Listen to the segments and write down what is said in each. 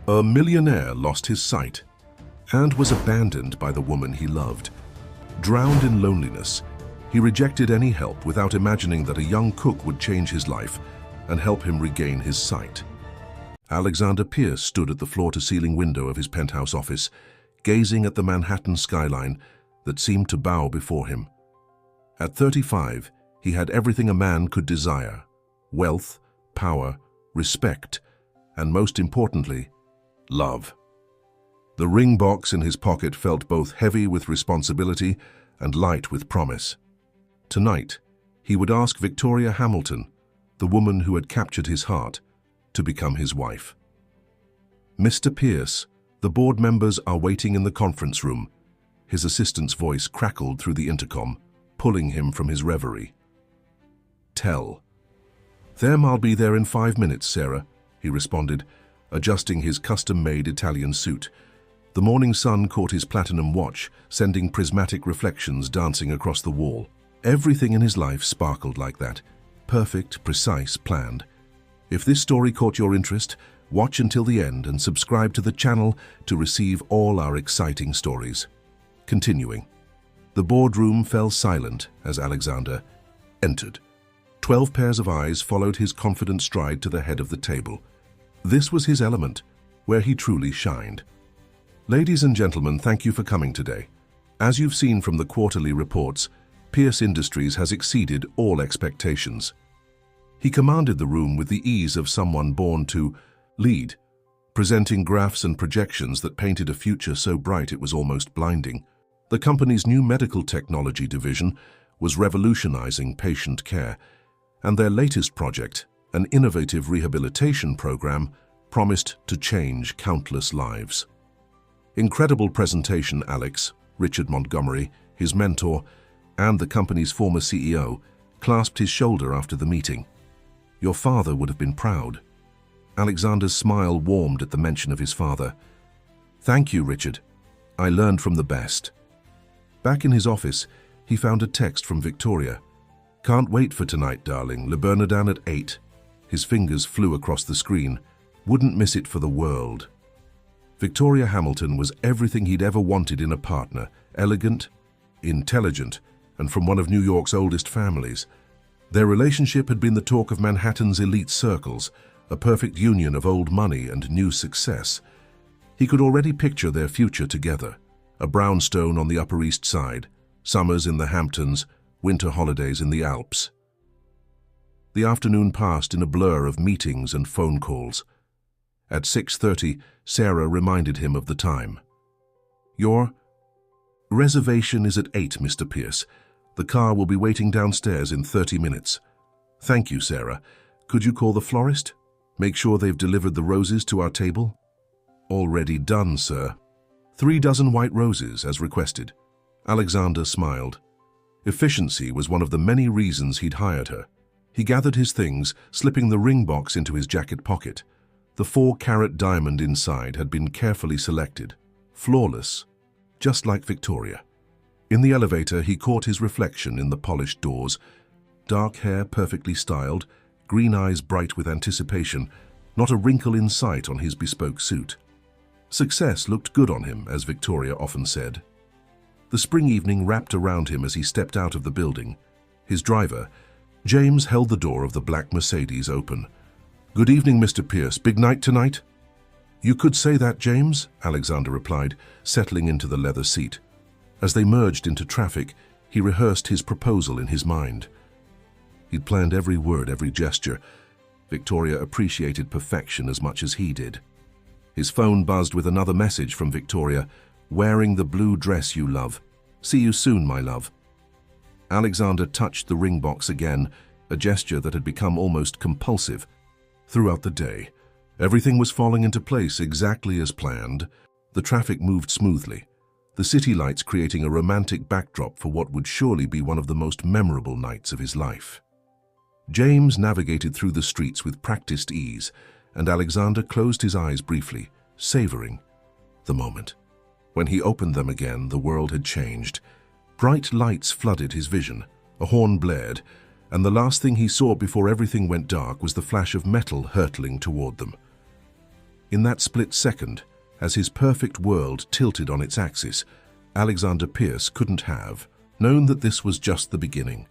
A millionaire lost his sight and was abandoned by the woman he loved. Drowned in loneliness, he rejected any help without imagining that a young cook would change his life and help him regain his sight. Alexander Pierce stood at the floor-to-ceiling window of his penthouse office, gazing at the Manhattan skyline that seemed to bow before him. At 35, he had everything a man could desire: wealth, power, respect, and most importantly, love. The ring box in his pocket felt both heavy with responsibility and light with promise. Tonight, he would ask Victoria Hamilton, the woman who had captured his heart, to become his wife. "Mr. Pierce, the board members are waiting in the conference room." His assistant's voice crackled through the intercom, pulling him from his reverie. "Tell them I'll be there in 5 minutes, Sarah," he responded, adjusting his custom-made Italian suit. The morning sun caught his platinum watch, sending prismatic reflections dancing across the wall. Everything in his life sparkled like that. Perfect, precise, planned. If this story caught your interest, watch until the end and subscribe to the channel to receive all our exciting stories. Continuing. The boardroom fell silent as Alexander entered. 12 pairs of eyes followed his confident stride to the head of the table. This was his element, where he truly shined. Ladies and gentlemen, thank you for coming today. As you've seen from the quarterly reports, Pierce Industries has exceeded all expectations. He commanded the room with the ease of someone born to lead, presenting graphs and projections that painted a future so bright it was almost blinding. The company's new medical technology division was revolutionizing patient care, and their latest project, an innovative rehabilitation program, promised to change countless lives. Incredible presentation, Alex. Richard Montgomery, his mentor, and the company's former CEO, clasped his shoulder after the meeting. Your father would have been proud. Alexander's smile warmed at the mention of his father. Thank you, Richard. I learned from the best. Back in his office, he found a text from Victoria. Can't wait for tonight, darling. Le Bernardin at 8. His fingers flew across the screen. Wouldn't miss it for the world. Victoria Hamilton was everything he'd ever wanted in a partner. Elegant, intelligent, and from one of New York's oldest families. Their relationship had been the talk of Manhattan's elite circles, a perfect union of old money and new success. He could already picture their future together, a brownstone on the Upper East Side, summers in the Hamptons, winter holidays in the Alps. The afternoon passed in a blur of meetings and phone calls. At 6:30, Sarah reminded him of the time. Your reservation is at 8, Mr. Pierce. The car will be waiting downstairs in 30 minutes. Thank you, Sarah. Could you call the florist? Make sure they've delivered the roses to our table? Already done, sir. 3 dozen white roses, as requested. Alexander smiled. Efficiency was one of the many reasons he'd hired her. He gathered his things, slipping the ring box into his jacket pocket. The 4-carat diamond inside had been carefully selected. Flawless, just like Victoria. In the elevator, he caught his reflection in the polished doors. Dark hair perfectly styled, green eyes bright with anticipation, not a wrinkle in sight on his bespoke suit. Success looked good on him, as Victoria often said. The spring evening wrapped around him as he stepped out of the building. His driver, James, held the door of the black Mercedes open. Good evening, Mr. Pierce. Big night tonight? You could say that, James, Alexander replied, settling into the leather seat. As they merged into traffic, he rehearsed his proposal in his mind. He'd planned every word, every gesture. Victoria appreciated perfection as much as he did. His phone buzzed with another message from Victoria, wearing the blue dress you love. See you soon, my love. Alexander touched the ring box again, a gesture that had become almost compulsive. Throughout the day, everything was falling into place exactly as planned. The traffic moved smoothly, the city lights creating a romantic backdrop for what would surely be one of the most memorable nights of his life. James navigated through the streets with practiced ease, and Alexander closed his eyes briefly, savoring the moment. When he opened them again, the world had changed. Bright lights flooded his vision, a horn blared, and the last thing he saw before everything went dark was the flash of metal hurtling toward them. In that split second, as his perfect world tilted on its axis, Alexander Pierce couldn't have known that this was just the beginning.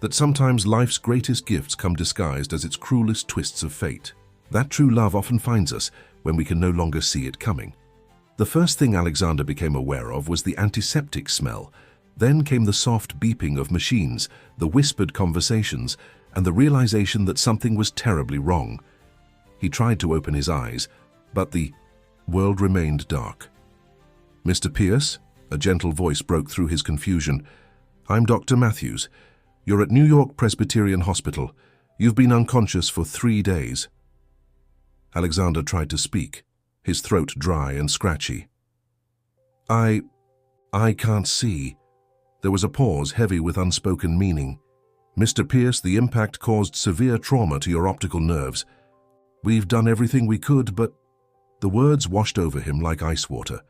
That sometimes life's greatest gifts come disguised as its cruelest twists of fate. That true love often finds us when we can no longer see it coming. The first thing Alexander became aware of was the antiseptic smell. Then came the soft beeping of machines, the whispered conversations, and the realization that something was terribly wrong. He tried to open his eyes, but the world remained dark. "Mr. Pierce?" A gentle voice broke through his confusion. "I'm Dr. Matthews. You're at New York Presbyterian Hospital. You've been unconscious for 3 days." Alexander tried to speak, his throat dry and scratchy. I can't see." There was a pause heavy with unspoken meaning. "Mr. Pierce, the impact caused severe trauma to your optical nerves. We've done everything we could, but..." The words washed over him like ice water.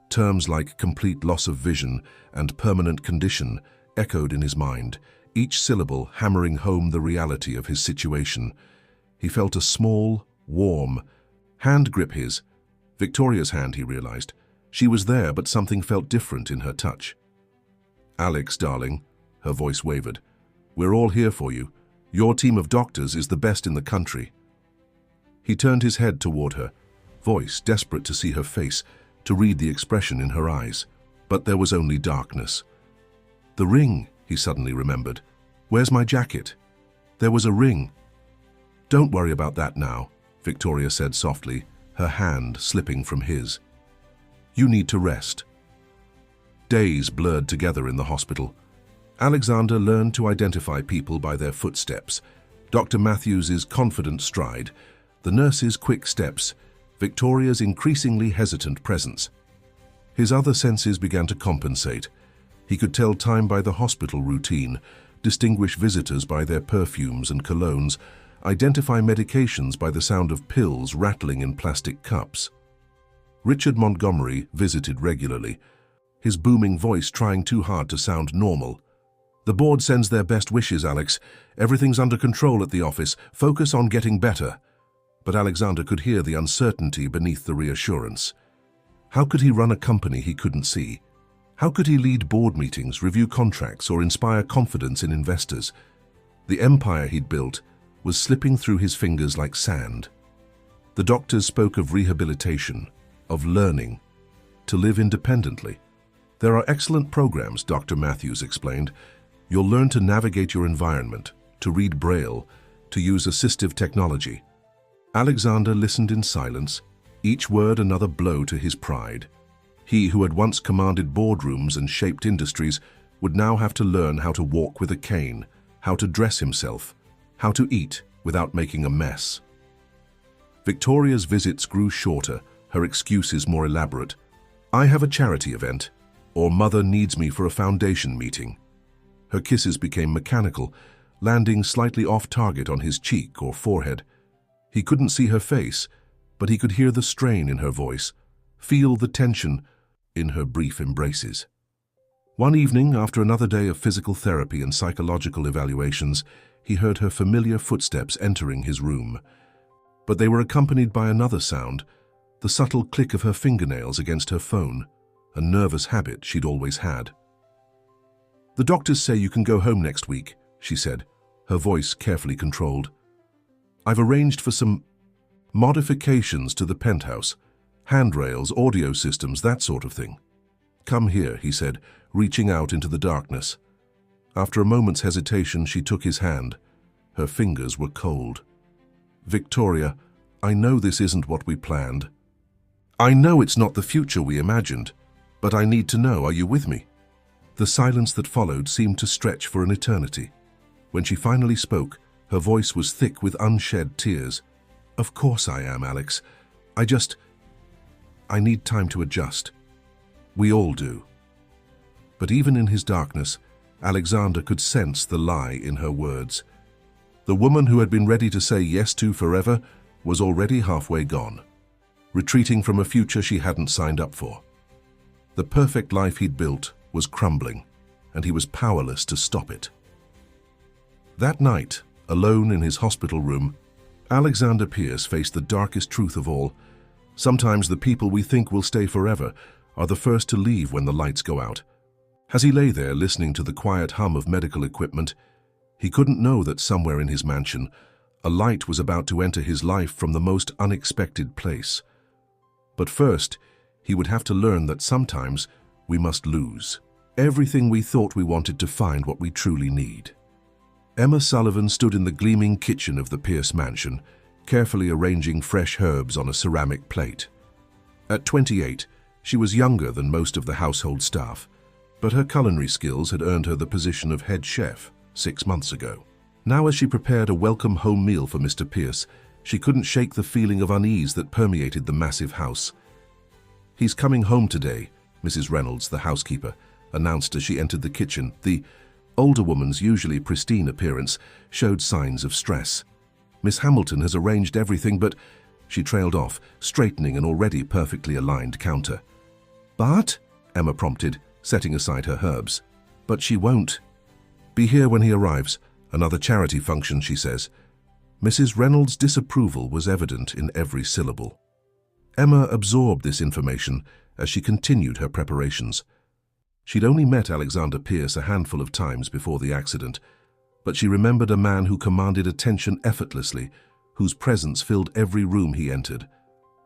Terms like complete loss of vision and permanent condition echoed in his mind, each syllable hammering home the reality of his situation. He felt a small, warm hand grip his. Victoria's hand, he realized. She was there, but something felt different in her touch. "Alex, darling," her voice wavered. "We're all here for you. Your team of doctors is the best in the country." He turned his head toward her, voice desperate to see her face, to read the expression in her eyes. But there was only darkness. "The ring," he suddenly remembered. "Where's my jacket?" There was a ring. "Don't worry about that now," Victoria said softly, her hand slipping from his. "You need to rest." Days blurred together in the hospital. Alexander learned to identify people by their footsteps. Dr. Matthews's confident stride, the nurse's quick steps, Victoria's increasingly hesitant presence. His other senses began to compensate. He could tell time by the hospital routine, distinguish visitors by their perfumes and colognes, identify medications by the sound of pills rattling in plastic cups. Richard Montgomery visited regularly, his booming voice trying too hard to sound normal. "The board sends their best wishes, Alex. Everything's under control at the office. Focus on getting better." But Alexander could hear the uncertainty beneath the reassurance. How could he run a company he couldn't see? How could he lead board meetings, review contracts, or inspire confidence in investors? The empire he'd built was slipping through his fingers like sand. The doctors spoke of rehabilitation, of learning, to live independently. "There are excellent programs," Dr. Matthews explained. "You'll learn to navigate your environment, to read Braille, to use assistive technology." Alexander listened in silence, each word another blow to his pride. He who had once commanded boardrooms and shaped industries would now have to learn how to walk with a cane, how to dress himself, how to eat without making a mess. Victoria's visits grew shorter, her excuses more elaborate. "I have a charity event," or "Mother needs me for a foundation meeting." Her kisses became mechanical, landing slightly off target on his cheek or forehead. He couldn't see her face, but he could hear the strain in her voice, feel the tension in her brief embraces. One evening, after another day of physical therapy and psychological evaluations, he heard her familiar footsteps entering his room. But they were accompanied by another sound, the subtle click of her fingernails against her phone, a nervous habit she'd always had. "The doctors say you can go home next week," she said, her voice carefully controlled. "I've arranged for some modifications to the penthouse, handrails, audio systems, that sort of thing." "Come here," he said, reaching out into the darkness. After a moment's hesitation, she took his hand. Her fingers were cold. "Victoria, I know this isn't what we planned. I know it's not the future we imagined, but I need to know, are you with me?" The silence that followed seemed to stretch for an eternity. When she finally spoke, her voice was thick with unshed tears. "Of course I am, Alex. I need time to adjust. We all do." But even in his darkness, Alexander could sense the lie in her words. The woman who had been ready to say yes to forever was already halfway gone, retreating from a future she hadn't signed up for. The perfect life he'd built was crumbling, and he was powerless to stop it. That night, alone in his hospital room, Alexander Pierce faced the darkest truth of all. Sometimes the people we think will stay forever are the first to leave when the lights go out. As he lay there listening to the quiet hum of medical equipment, he couldn't know that somewhere in his mansion, a light was about to enter his life from the most unexpected place. But first, he would have to learn that sometimes we must lose everything we thought we wanted to find what we truly need. Emma Sullivan stood in the gleaming kitchen of the Pierce mansion, carefully arranging fresh herbs on a ceramic plate. At 28, she was younger than most of the household staff, but her culinary skills had earned her the position of head chef 6 months ago. Now, as she prepared a welcome home meal for Mr. Pierce, she couldn't shake the feeling of unease that permeated the massive house. "He's coming home today," Mrs. Reynolds, the housekeeper, announced as she entered the kitchen. The older woman's usually pristine appearance showed signs of stress. "Miss Hamilton has arranged everything, but—" She trailed off, straightening an already perfectly aligned counter. "But—" Emma prompted, setting aside her herbs. "But she won't. Be here when he arrives. Another charity function, she says." Mrs. Reynolds' disapproval was evident in every syllable. Emma absorbed this information as she continued her preparations. She'd only met Alexander Pierce a handful of times before the accident, but she remembered a man who commanded attention effortlessly, whose presence filled every room he entered.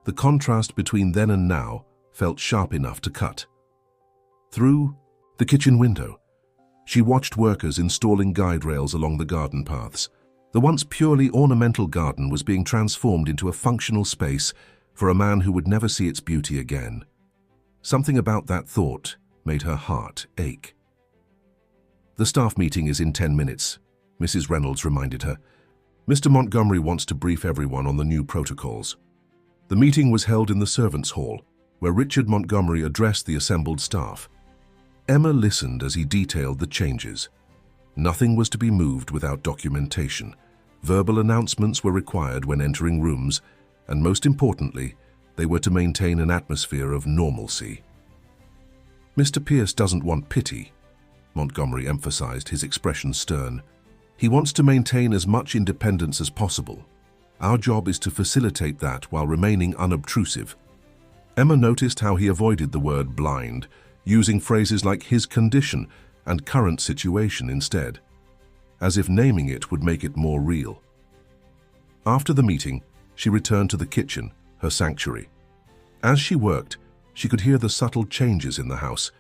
The contrast between then and now felt sharp enough to cut. Through the kitchen window, she watched workers installing guide rails along the garden paths. The once purely ornamental garden was being transformed into a functional space for a man who would never see its beauty again. Something about that thought made her heart ache. "The staff meeting is in 10 minutes, Mrs. Reynolds reminded her. "Mr. Montgomery wants to brief everyone on the new protocols." The meeting was held in the servants' hall, where Richard Montgomery addressed the assembled staff. Emma listened as he detailed the changes. Nothing was to be moved without documentation. Verbal announcements were required when entering rooms, and most importantly, they were to maintain an atmosphere of normalcy. "Mr. Pierce doesn't want pity," Montgomery emphasized, his expression stern. "He wants to maintain as much independence as possible. Our job is to facilitate that while remaining unobtrusive." Emma noticed how he avoided the word blind, using phrases like "his condition" and "current situation" instead, as if naming it would make it more real. After the meeting, she returned to the kitchen, her sanctuary. As she worked, she could hear the subtle changes in the house: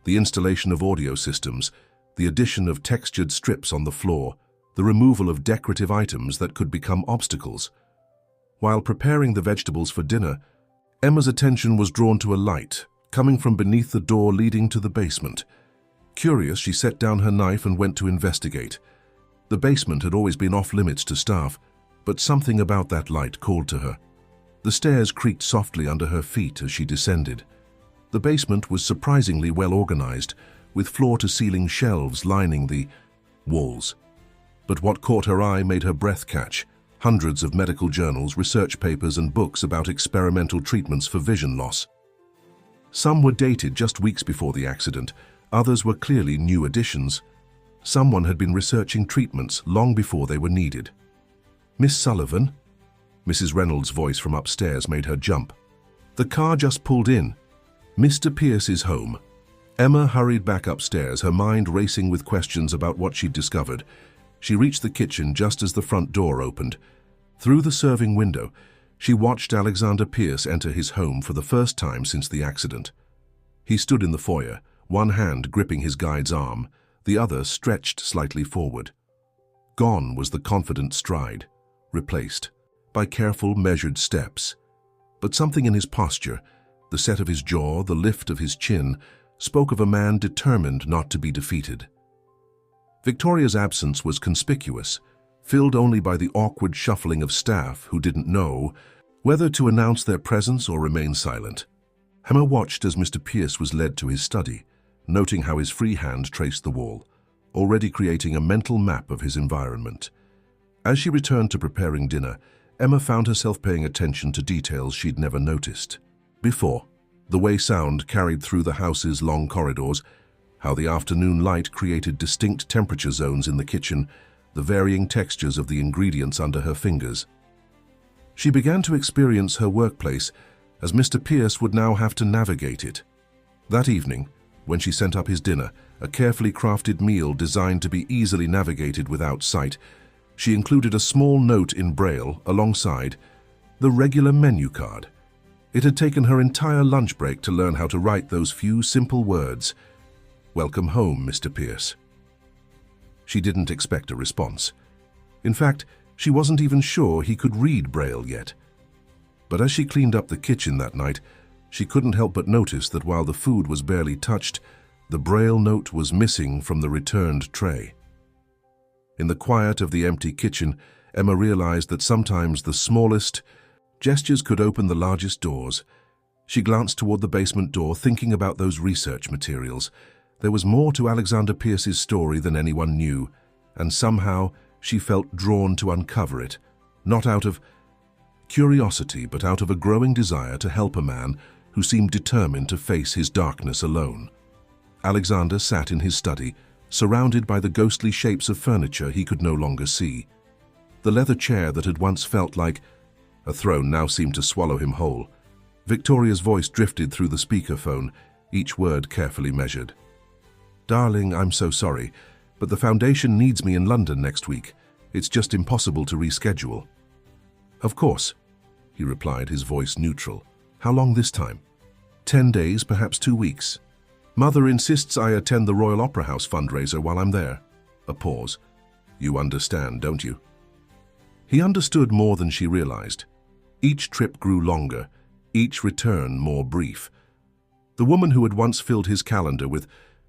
the installation of audio systems, the addition of textured strips on the floor, the removal of decorative items that could become obstacles. While preparing the vegetables for dinner, Emma's attention was drawn to a light coming from beneath the door leading to the basement. Curious, she set down her knife and went to investigate. The basement had always been off-limits to staff, but something about that light called to her. The stairs creaked softly under her feet as she descended. The basement was surprisingly well organized, with floor-to-ceiling shelves lining the walls. But what caught her eye made her breath catch: hundreds of medical journals, research papers, and books about experimental treatments for vision loss. Some were dated just weeks before the accident, others were clearly new additions. Someone had been researching treatments long before they were needed. "Miss Sullivan?" Mrs. Reynolds' voice from upstairs made her jump. "The car just pulled in. Mr. Pierce is home." Emma hurried back upstairs, her mind racing with questions about what she'd discovered. She reached the kitchen just as the front door opened. Through the serving window, she watched Alexander Pierce enter his home for the first time since the accident. He stood in the foyer, one hand gripping his guide's arm, the other stretched slightly forward. Gone was the confident stride, replaced by careful, measured steps. But something in his posture, the set of his jaw, the lift of his chin, spoke of a man determined not to be defeated. Victoria's absence was conspicuous, filled only by the awkward shuffling of staff who didn't know whether to announce their presence or remain silent. Emma watched as Mr. Pierce was led to his study, noting how his free hand traced the wall, already creating a mental map of his environment. As she returned to preparing dinner, Emma found herself paying attention to details she'd never noticed before: the way sound carried through the house's long corridors, how the afternoon light created distinct temperature zones in the kitchen, the varying textures of the ingredients under her fingers. She began to experience her workplace as Mr. Pierce would now have to navigate it. That evening, when she sent up his dinner, a carefully crafted meal designed to be easily navigated without sight, she included a small note in Braille alongside the regular menu card. It had taken her entire lunch break to learn how to write those few simple words. "Welcome home, Mr. Pierce." She didn't expect a response. In fact, she wasn't even sure he could read Braille yet. But as she cleaned up the kitchen that night, she couldn't help but notice that while the food was barely touched, the Braille note was missing from the returned tray. In the quiet of the empty kitchen, Emma realized that sometimes the smallest gestures could open the largest doors. She glanced toward the basement door, thinking about those research materials. There was more to Alexander Pierce's story than anyone knew, and somehow she felt drawn to uncover it, not out of curiosity, but out of a growing desire to help a man who seemed determined to face his darkness alone. Alexander sat in his study, surrounded by the ghostly shapes of furniture he could no longer see. The leather chair that had once felt like a throne now seemed to swallow him whole. Victoria's voice drifted through the speakerphone, each word carefully measured. "Darling, I'm so sorry, but the foundation needs me in London next week. It's just impossible to reschedule." "Of course," he replied, his voice neutral. "How long this time?" 10 days, perhaps 2 weeks. Mother insists I attend the Royal Opera House fundraiser while I'm there." A pause. "You understand, don't you?" He understood more than she realized. Each trip grew longer, each return more brief. The woman who had once filled his calendar with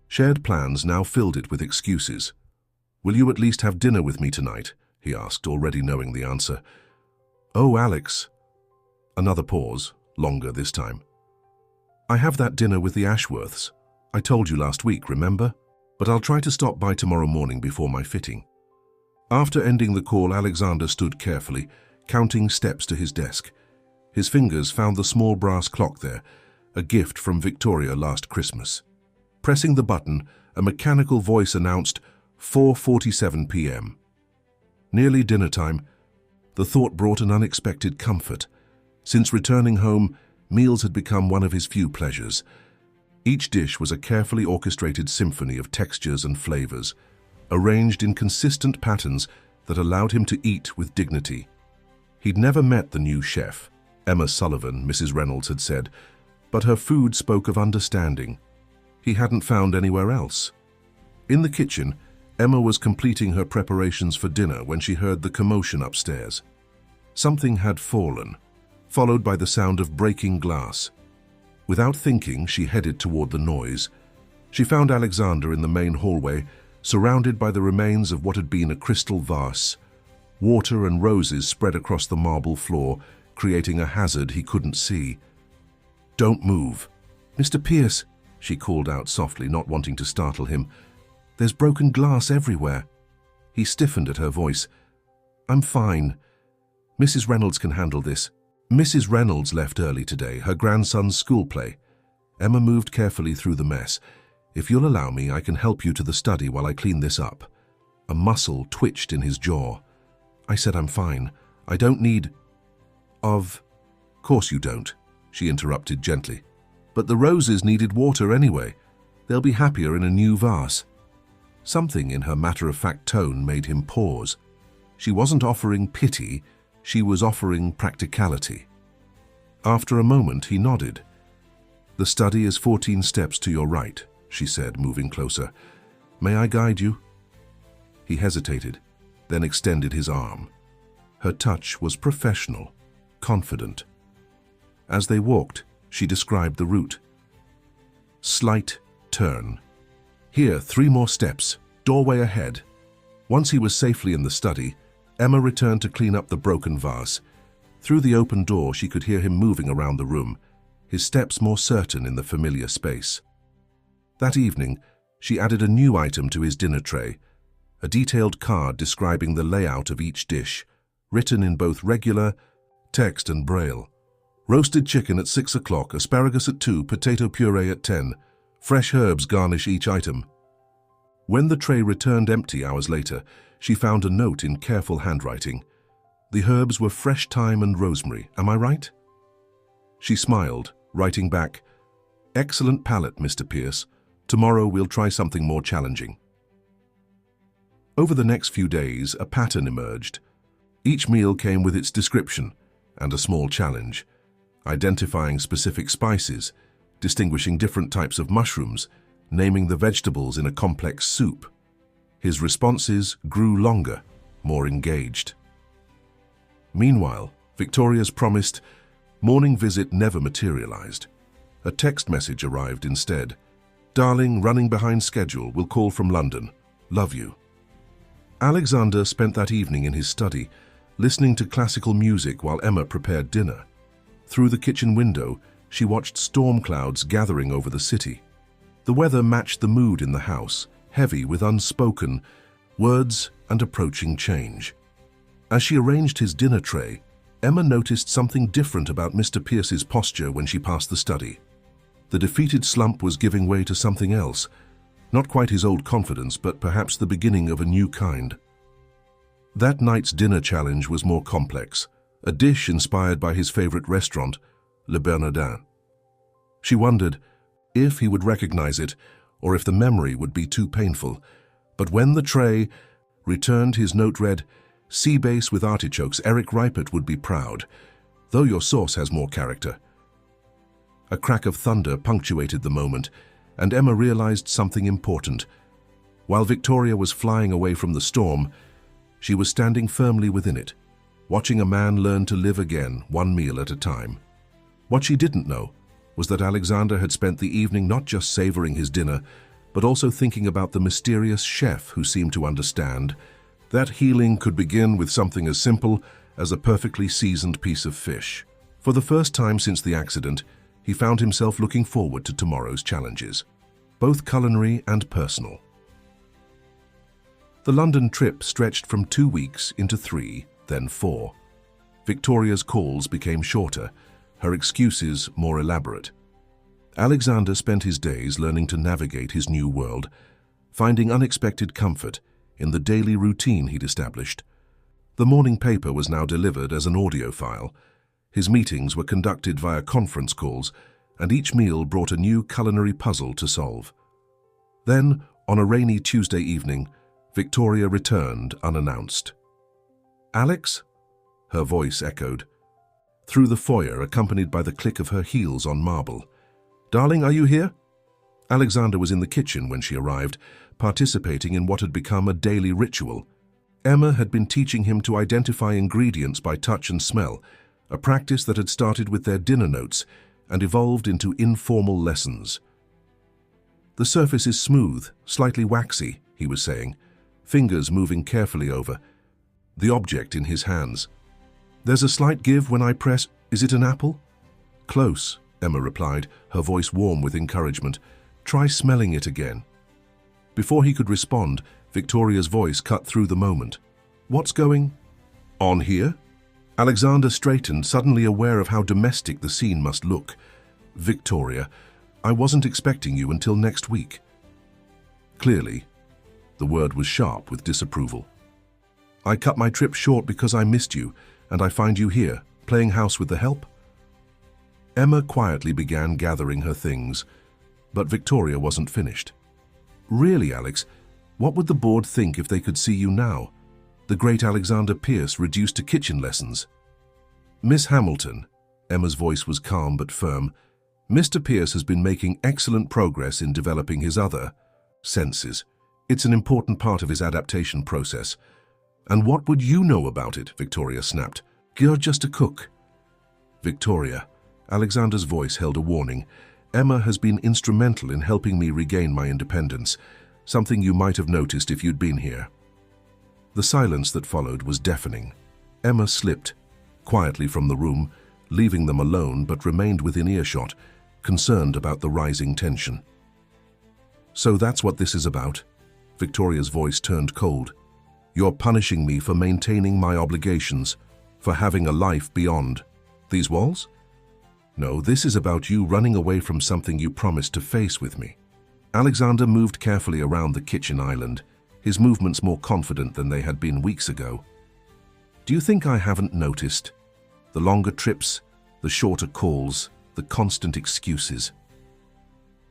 shared plans now filled it with excuses. "Will you at least have dinner with me tonight?" he asked, already knowing the answer. "Oh, Alex." Another pause, longer this time. "I have that dinner with the Ashworths. I told you last week, remember? But I'll try to stop by tomorrow morning before my fitting." After ending the call, Alexander stood carefully, counting steps to his desk. His fingers found the small brass clock there, a gift from Victoria last Christmas. Pressing the button, a mechanical voice announced 4:47 p.m. Nearly dinner time. The thought brought an unexpected comfort. Since returning home, meals had become one of his few pleasures. Each dish was a carefully orchestrated symphony of textures and flavors, arranged in consistent patterns that allowed him to eat with dignity. He'd never met the new chef, Emma Sullivan, Mrs. Reynolds had said, but her food spoke of understanding. He hadn't found anywhere else. In the kitchen, Emma was completing her preparations for dinner when she heard the commotion upstairs. Something had fallen, followed by the sound of breaking glass. Without thinking, she headed toward the noise. She found Alexander in the main hallway, surrounded by the remains of what had been a crystal vase. Water and roses spread across the marble floor, creating a hazard he couldn't see. "Don't move." "Mr. Pierce," she called out softly, not wanting to startle him. "There's broken glass everywhere." He stiffened at her voice. "I'm fine. Mrs. Reynolds can handle this." Mrs. Reynolds left early today, her grandson's school play. Emma moved carefully through the mess. "If you'll allow me, I can help you to the study while I clean this up." A muscle twitched in his jaw. "I said I'm fine. I don't need—" "Of course you don't," she interrupted gently. "But the roses needed water anyway. They'll be happier in a new vase." Something in her matter-of-fact tone made him pause. She wasn't offering pity, she was offering practicality. After a moment, he nodded. "The study is 14 steps to your right," she said, moving closer. "May I guide you?" He hesitated, then extended his arm. Her touch was professional, confident. As they walked, she described the route. Slight turn. Here, 3 more steps, doorway ahead. Once he was safely in the study, Emma returned to clean up the broken vase. Through the open door, she could hear him moving around the room, his steps more certain in the familiar space. That evening, she added a new item to his dinner tray, a detailed card describing the layout of each dish, written in both regular text and Braille. Roasted chicken at 6 o'clock, asparagus at 2, potato puree at 10. Fresh herbs garnish each item. When the tray returned empty hours later, she found a note in careful handwriting. The herbs were fresh thyme and rosemary, am I right? She smiled, writing back, "Excellent palate, Mr. Pierce. Tomorrow we'll try something more challenging." Over the next few days, a pattern emerged. Each meal came with its description and a small challenge, identifying specific spices, distinguishing different types of mushrooms, naming the vegetables in a complex soup. His responses grew longer, more engaged. Meanwhile, Victoria's promised morning visit never materialized. A text message arrived instead. "Darling, running behind schedule, will call from London. Love you." Alexander spent that evening in his study, listening to classical music while Emma prepared dinner. Through the kitchen window, she watched storm clouds gathering over the city. The weather matched the mood in the house, heavy with unspoken words and approaching change. As she arranged his dinner tray, Emma noticed something different about Mr. Pierce's posture when she passed the study. The defeated slump was giving way to something else, not quite his old confidence, but perhaps the beginning of a new kind. That night's dinner challenge was more complex, a dish inspired by his favorite restaurant, Le Bernardin. She wondered if he would recognize it or if the memory would be too painful. But when the tray returned, his note read, "Sea bass with artichokes. Eric Ripert would be proud, though your sauce has more character." A crack of thunder punctuated the moment, and Emma realized something important. While Victoria was flying away from the storm, she was standing firmly within it, watching a man learn to live again, one meal at a time. What she didn't know was that Alexander had spent the evening not just savoring his dinner, but also thinking about the mysterious chef who seemed to understand that healing could begin with something as simple as a perfectly seasoned piece of fish. For the first time since the accident, he found himself looking forward to tomorrow's challenges, both culinary and personal. The London trip stretched from 2 weeks into 3, then 4. Victoria's calls became shorter, her excuses more elaborate. Alexander spent his days learning to navigate his new world, finding unexpected comfort in the daily routine he'd established. The morning paper was now delivered as an audio file. His meetings were conducted via conference calls, and each meal brought a new culinary puzzle to solve. Then, on a rainy Tuesday evening, Victoria returned unannounced. "Alex?" Her voice echoed through the foyer, accompanied by the click of her heels on marble. "Darling, are you here?" Alexander was in the kitchen when she arrived, participating in what had become a daily ritual. Emma had been teaching him to identify ingredients by touch and smell, a practice that had started with their dinner notes and evolved into informal lessons. "The surface is smooth, slightly waxy," he was saying, fingers moving carefully over the object in his hands. "There's a slight give when I press. Is it an apple?" "Close," Emma replied, her voice warm with encouragement. "Try smelling it again." Before he could respond, Victoria's voice cut through the moment. "What's going on here?" Alexander straightened, suddenly aware of how domestic the scene must look. "Victoria, I wasn't expecting you until next week." Clearly, the word was sharp with disapproval. "I cut my trip short because I missed you, and I find you here, playing house with the help?" Emma quietly began gathering her things, but Victoria wasn't finished. "Really, Alex, what would the board think if they could see you now? The great Alexander Pierce reduced to kitchen lessons." "Miss Hamilton," Emma's voice was calm but firm, "Mr. Pierce has been making excellent progress in developing his other senses. It's an important part of his adaptation process." "And what would you know about it?" Victoria snapped. "You're just a cook." "Victoria," Alexander's voice held a warning, "Emma has been instrumental in helping me regain my independence, something you might have noticed if you'd been here." The silence that followed was deafening. Emma slipped quietly from the room, leaving them alone, but remained within earshot, concerned about the rising tension. "So that's what this is about?" Victoria's voice turned cold. "You're punishing me for maintaining my obligations, for having a life beyond these walls?" "No, this is about you running away from something you promised to face with me." Alexander moved carefully around the kitchen island, his movements more confident than they had been weeks ago. "Do you think I haven't noticed? The longer trips, The shorter calls, the constant excuses.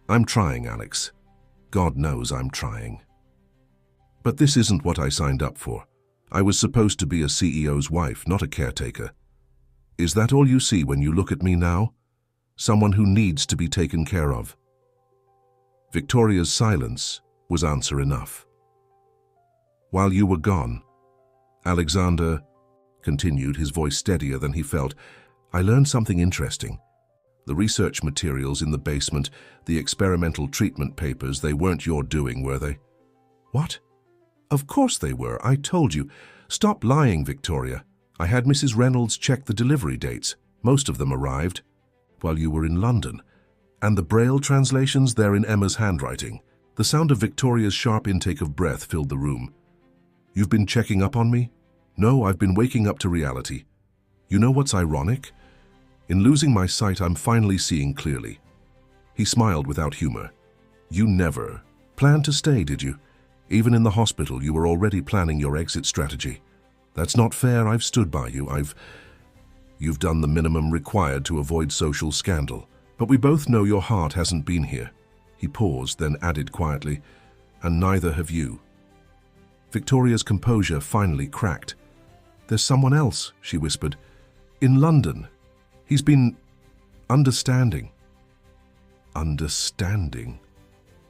I'm trying, Alex. God knows I'm trying. But this isn't what I signed up for. I was supposed to be a CEO's wife, not a caretaker. Is that all you see when you look at me now? Someone who needs to be taken care of. Victoria's silence was answer enough. While you were gone, Alexander continued, his voice steadier than he felt, I learned something interesting. The research materials in the basement, the experimental treatment papers, they weren't your doing, were they? What? Of course they were. I told you. Stop lying, Victoria. I had Mrs. Reynolds check the delivery dates. Most of them arrived while you were in London. And the Braille translations, they're in Emma's handwriting. The sound of Victoria's sharp intake of breath filled the room. You've been checking up on me? No, I've been waking up to reality. You know what's ironic? In losing my sight, I'm finally seeing clearly. He smiled without humor. You never planned to stay, did you? Even in the hospital, you were already planning your exit strategy. That's not fair. I've stood by you. You've done the minimum required to avoid social scandal. But we both know your heart hasn't been here. He paused, then added quietly, and neither have you. Victoria's composure finally cracked. There's someone else, she whispered. In London. He's been understanding. Understanding?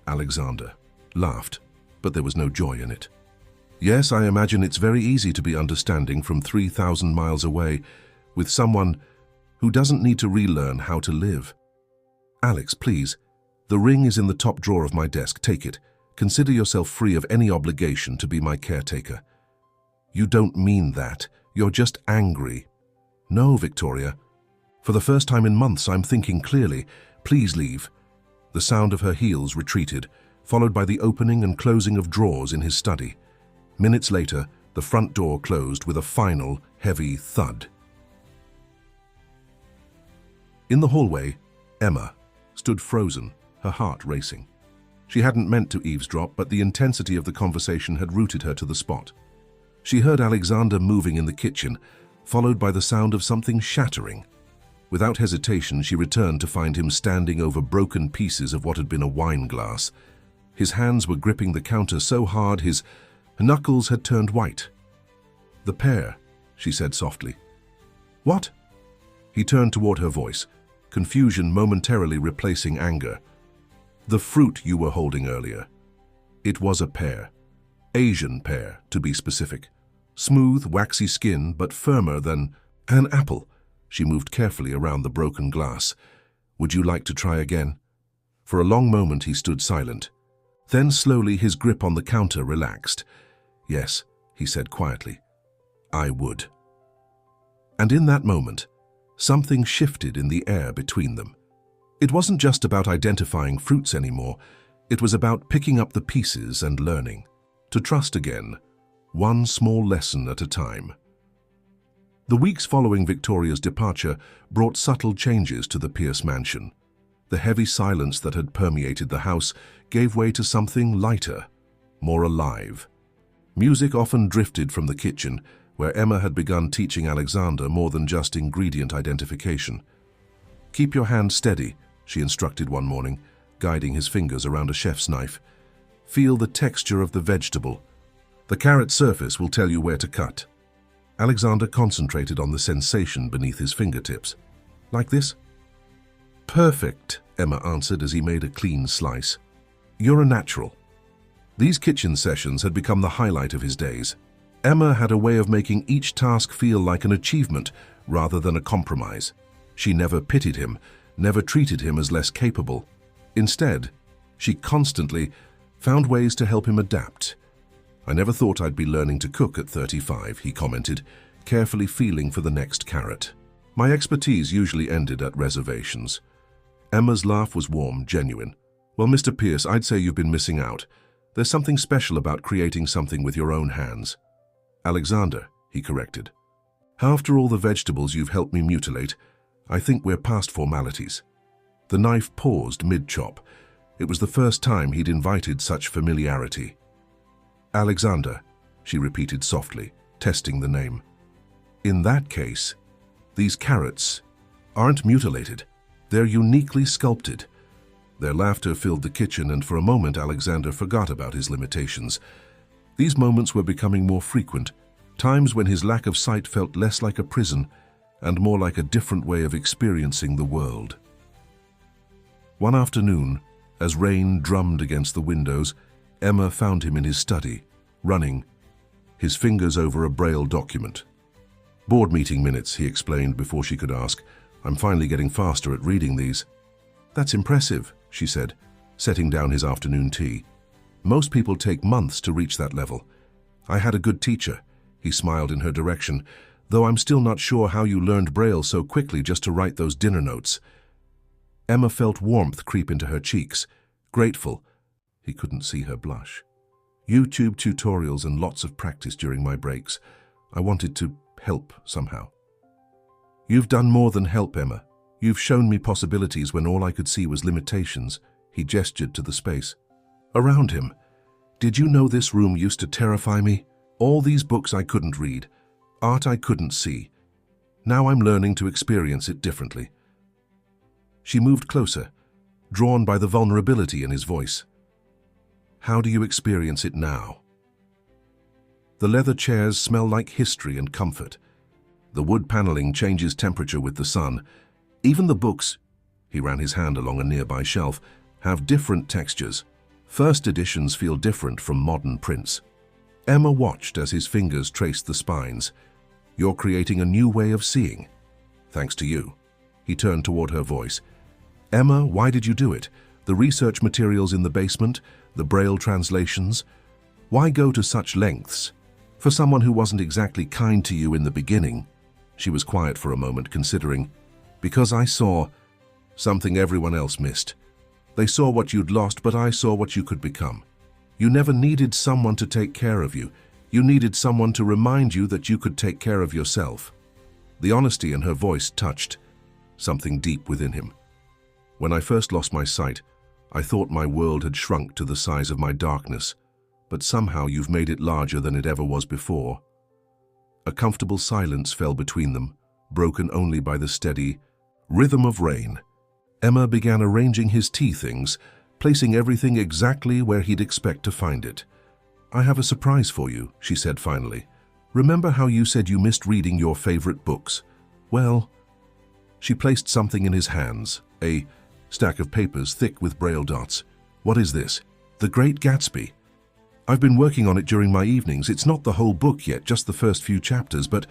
Alexander laughed, but there was no joy in it. Yes, I imagine it's very easy to be understanding from 3,000 miles away with someone who doesn't need to relearn how to live. Alex, please. The ring is in the top drawer of my desk. Take it. Consider yourself free of any obligation to be my caretaker. You don't mean that. You're just angry. No, Victoria. For the first time in months, I'm thinking clearly. Please leave. The sound of her heels retreated, followed by the opening and closing of drawers in his study. Minutes later, the front door closed with a final, heavy thud. In the hallway, Emma stood frozen, her heart racing. She hadn't meant to eavesdrop, but the intensity of the conversation had rooted her to the spot. She heard Alexander moving in the kitchen, followed by the sound of something shattering. Without hesitation, she returned to find him standing over broken pieces of what had been a wine glass. His hands were gripping the counter so hard his knuckles had turned white. The pear, she said softly. What? He turned toward her voice, confusion momentarily replacing anger. The fruit you were holding earlier. It was a pear. Asian pear, to be specific. Smooth, waxy skin, but firmer than an apple. She moved carefully around the broken glass. Would you like to try again? For a long moment he stood silent. Then slowly his grip on the counter relaxed. Yes, he said quietly. I would. And in that moment, something shifted in the air between them. It wasn't just about identifying fruits anymore. It was about picking up the pieces and learning. To trust again, one small lesson at a time. The weeks following Victoria's departure brought subtle changes to the Pierce mansion. The heavy silence that had permeated the house gave way to something lighter, more alive. Music often drifted from the kitchen, where Emma had begun teaching Alexander more than just ingredient identification. Keep your hand steady, she instructed one morning, guiding his fingers around a chef's knife. Feel the texture of the vegetable. The carrot surface will tell you where to cut. Alexander concentrated on the sensation beneath his fingertips. Like this? Perfect, Emma answered as he made a clean slice. You're a natural. These kitchen sessions had become the highlight of his days. Emma had a way of making each task feel like an achievement rather than a compromise. She never pitied him, never treated him as less capable. Instead, she constantly found ways to help him adapt. I never thought I'd be learning to cook at 35, he commented, carefully feeling for the next carrot. My expertise usually ended at reservations. Emma's laugh was warm, genuine. Well, Mr. Pierce, I'd say you've been missing out. There's something special about creating something with your own hands. Alexander, he corrected. After all the vegetables you've helped me mutilate, I think we're past formalities. The knife paused mid-chop. It was the first time he'd invited such familiarity. Alexander, she repeated softly, testing the name. In that case, these carrots, aren't mutilated. They're uniquely sculpted. Their laughter filled the kitchen, and for a moment Alexander forgot about his limitations. These moments were becoming more frequent, times when his lack of sight felt less like a prison and more like a different way of experiencing the world. One afternoon, as rain drummed against the windows, Emma found him in his study, running, his fingers over a Braille document. "Board meeting minutes," he explained before she could ask. "I'm finally getting faster at reading these." "That's impressive," she said, setting down his afternoon tea. "Most people take months to reach that level. I had a good teacher." He smiled in her direction, "though I'm still not sure how you learned Braille so quickly just to write those dinner notes." Emma felt warmth creep into her cheeks, grateful. He couldn't see her blush. "YouTube tutorials and lots of practice during my breaks. I wanted to help somehow." "You've done more than help, Emma. You've shown me possibilities when all I could see was limitations." He gestured to the space around him. "Did you know this room used to terrify me? All these books I couldn't read, art I couldn't see. Now I'm learning to experience it differently." She moved closer, drawn by the vulnerability in his voice. "How do you experience it now?" The leather chairs smell like history and comfort. The wood paneling changes temperature with the sun. Even the books, he ran his hand along a nearby shelf, have different textures. First editions feel different from modern prints. Emma watched as his fingers traced the spines. "You're creating a new way of seeing. Thanks to you." He turned toward her voice. "Emma, why did you do it? The research materials in the basement, the Braille translations. Why go to such lengths? For someone who wasn't exactly kind to you in the beginning." She was quiet for a moment, considering. "Because I saw something everyone else missed. They saw what you'd lost, but I saw what you could become. You never needed someone to take care of you. You needed someone to remind you that you could take care of yourself." The honesty in her voice touched something deep within him. "When I first lost my sight, I thought my world had shrunk to the size of my darkness, but somehow you've made it larger than it ever was before." A comfortable silence fell between them, broken only by the steady rhythm of rain. Emma began arranging his tea things, placing everything exactly where he'd expect to find it. "I have a surprise for you," she said finally. "Remember how you said you missed reading your favorite books? Well..." She placed something in his hands, a stack of papers thick with Braille dots. "What is this?" "The Great Gatsby. I've been working on it during my evenings. It's not the whole book yet, just the first few chapters, but..."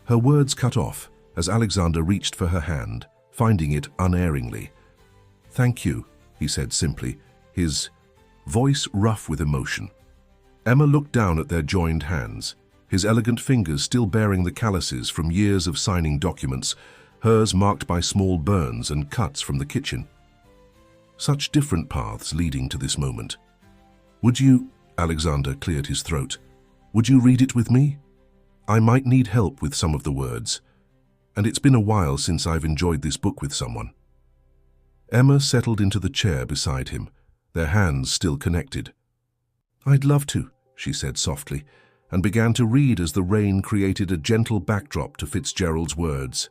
Her words cut off as Alexander reached for her hand, finding it unerringly. "Thank you," he said simply, his voice rough with emotion. Emma looked down at their joined hands, his elegant fingers still bearing the calluses from years of signing documents, hers marked by small burns and cuts from the kitchen. Such different paths leading to this moment. "Would you..." Alexander cleared his throat. "Would you read it with me? I might need help with some of the words, and it's been a while since I've enjoyed this book with someone." Emma settled into the chair beside him, their hands still connected. "I'd love to," she said softly, and began to read as the rain created a gentle backdrop to Fitzgerald's words.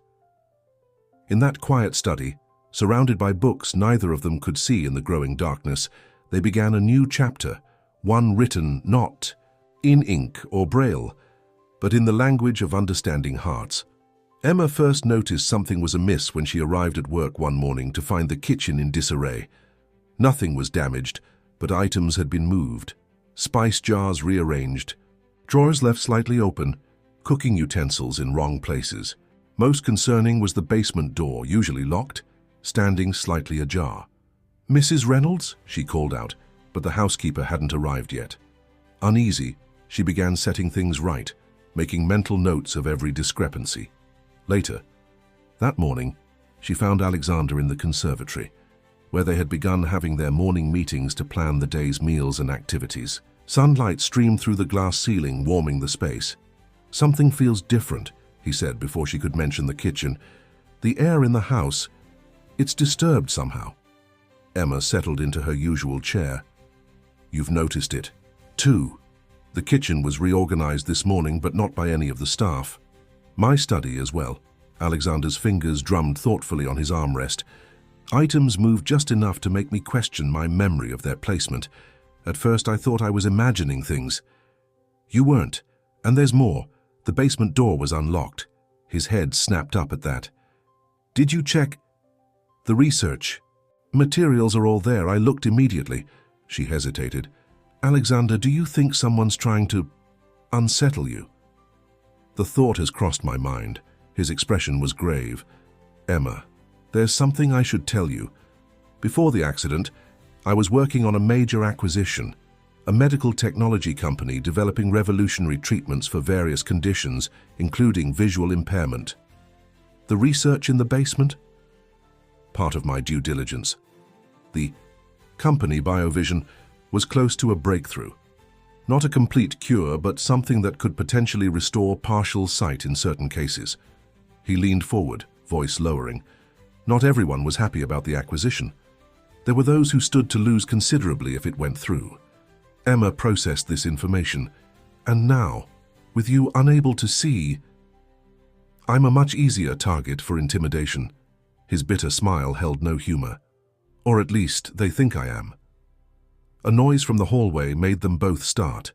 In that quiet study, surrounded by books neither of them could see in the growing darkness, they began a new chapter, one written not in ink or Braille, but in the language of understanding hearts. Emma first noticed something was amiss when she arrived at work one morning to find the kitchen in disarray. Nothing was damaged, but items had been moved, spice jars rearranged, drawers left slightly open, cooking utensils in wrong places. Most concerning was the basement door, usually locked, standing slightly ajar. "Mrs. Reynolds?" she called out, but the housekeeper hadn't arrived yet. Uneasy, she began setting things right, making mental notes of every discrepancy. Later, that morning, she found Alexander in the conservatory, where they had begun having their morning meetings to plan the day's meals and activities. Sunlight streamed through the glass ceiling, warming the space. "Something feels different," he said before she could mention the kitchen. "The air in the house, it's disturbed somehow." Emma settled into her usual chair. "You've noticed it, too." The kitchen was reorganized this morning, but not by any of the staff. "My study as well. Alexander's fingers drummed thoughtfully on his armrest. Items moved just enough to make me question my memory of their placement. At first I thought I was imagining things. You weren't. And there's more. The basement door was unlocked. His head snapped up at that. Did you check? The research. Materials are all there. I looked immediately. She hesitated. Alexander, do you think someone's trying to unsettle you? The thought has crossed my mind. His expression was grave. Emma, there's something I should tell you. Before the accident, I was working on a major acquisition, a medical technology company developing revolutionary treatments for various conditions, including visual impairment. The research in the basement? Part of my due diligence. The company, BioVision, was close to a breakthrough. Not a complete cure, but something that could potentially restore partial sight in certain cases. He leaned forward, voice lowering. Not everyone was happy about the acquisition. There were those who stood to lose considerably if it went through. Emma processed this information. And now, with you unable to see, I'm a much easier target for intimidation. His bitter smile held no humor. Or at least, they think I am. A noise from the hallway made them both start.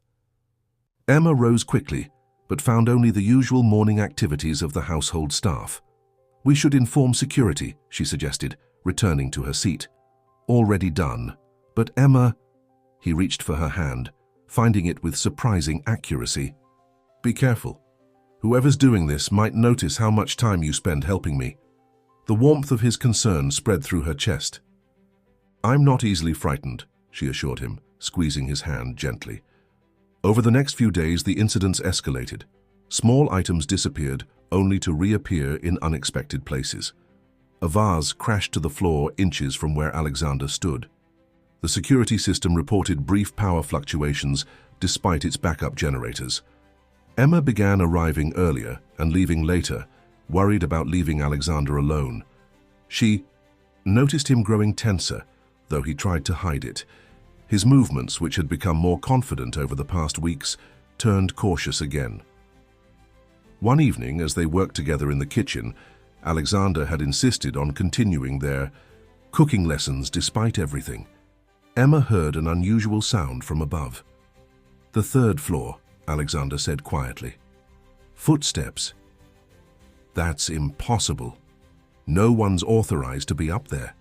Emma rose quickly, but found only the usual morning activities of the household staff. We should inform security, she suggested, returning to her seat. Already done. But Emma... He reached for her hand, finding it with surprising accuracy. Be careful. Whoever's doing this might notice how much time you spend helping me. The warmth of his concern spread through her chest. I'm not easily frightened, she assured him, squeezing his hand gently. Over the next few days, the incidents escalated. Small items disappeared, only to reappear in unexpected places. A vase crashed to the floor inches from where Alexander stood. The security system reported brief power fluctuations despite its backup generators. Emma began arriving earlier and leaving later, worried about leaving Alexander alone. She noticed him growing tenser, though he tried to hide it. His movements, which had become more confident over the past weeks, turned cautious again. One evening, as they worked together in the kitchen, Alexander had insisted on continuing their cooking lessons despite everything. Emma heard an unusual sound from above. The third floor, Alexander said quietly. Footsteps. That's impossible. No one's authorized to be up there.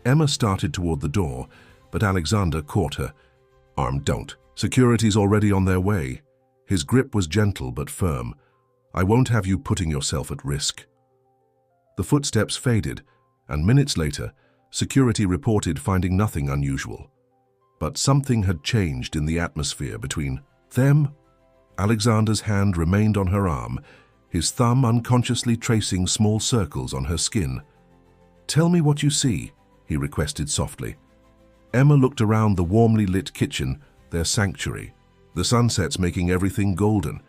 Emma started toward the door, but Alexander caught her. Don't. Security's already on their way. His grip was gentle but firm. I won't have you putting yourself at risk. The footsteps faded, and minutes later, security reported finding nothing unusual. But something had changed in the atmosphere between them. Alexander's hand remained on her arm, his thumb unconsciously tracing small circles on her skin. Tell me what you see, he requested softly. Emma looked around the warmly lit kitchen, their sanctuary. The sunset's making everything golden.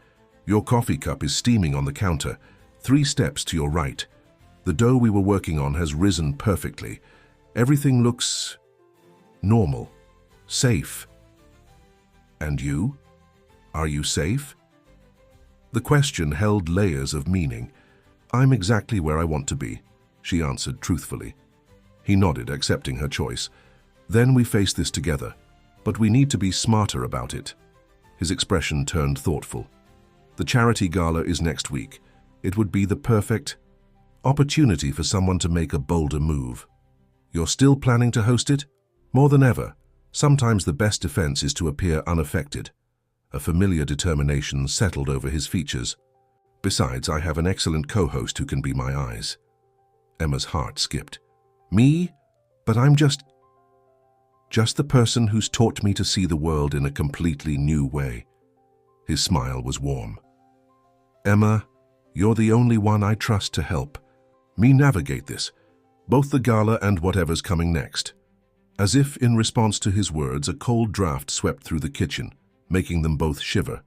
Your coffee cup is steaming on the counter, 3 steps to your right. The dough we were working on has risen perfectly. Everything looks normal, safe. And you? Are you safe? The question held layers of meaning. I'm exactly where I want to be, she answered truthfully. He nodded, accepting her choice. Then we face this together, but we need to be smarter about it. His expression turned thoughtful. The charity gala is next week. It would be the perfect opportunity for someone to make a bolder move. You're still planning to host it? More than ever. Sometimes the best defense is to appear unaffected. A familiar determination settled over his features. Besides, I have an excellent co-host who can be my eyes. Emma's heart skipped. Me? But I'm just the person who's taught me to see the world in a completely new way. His smile was warm. Emma, you're the only one I trust to help me navigate this, both the gala and whatever's coming next. As if in response to his words, a cold draft swept through the kitchen, making them both shiver.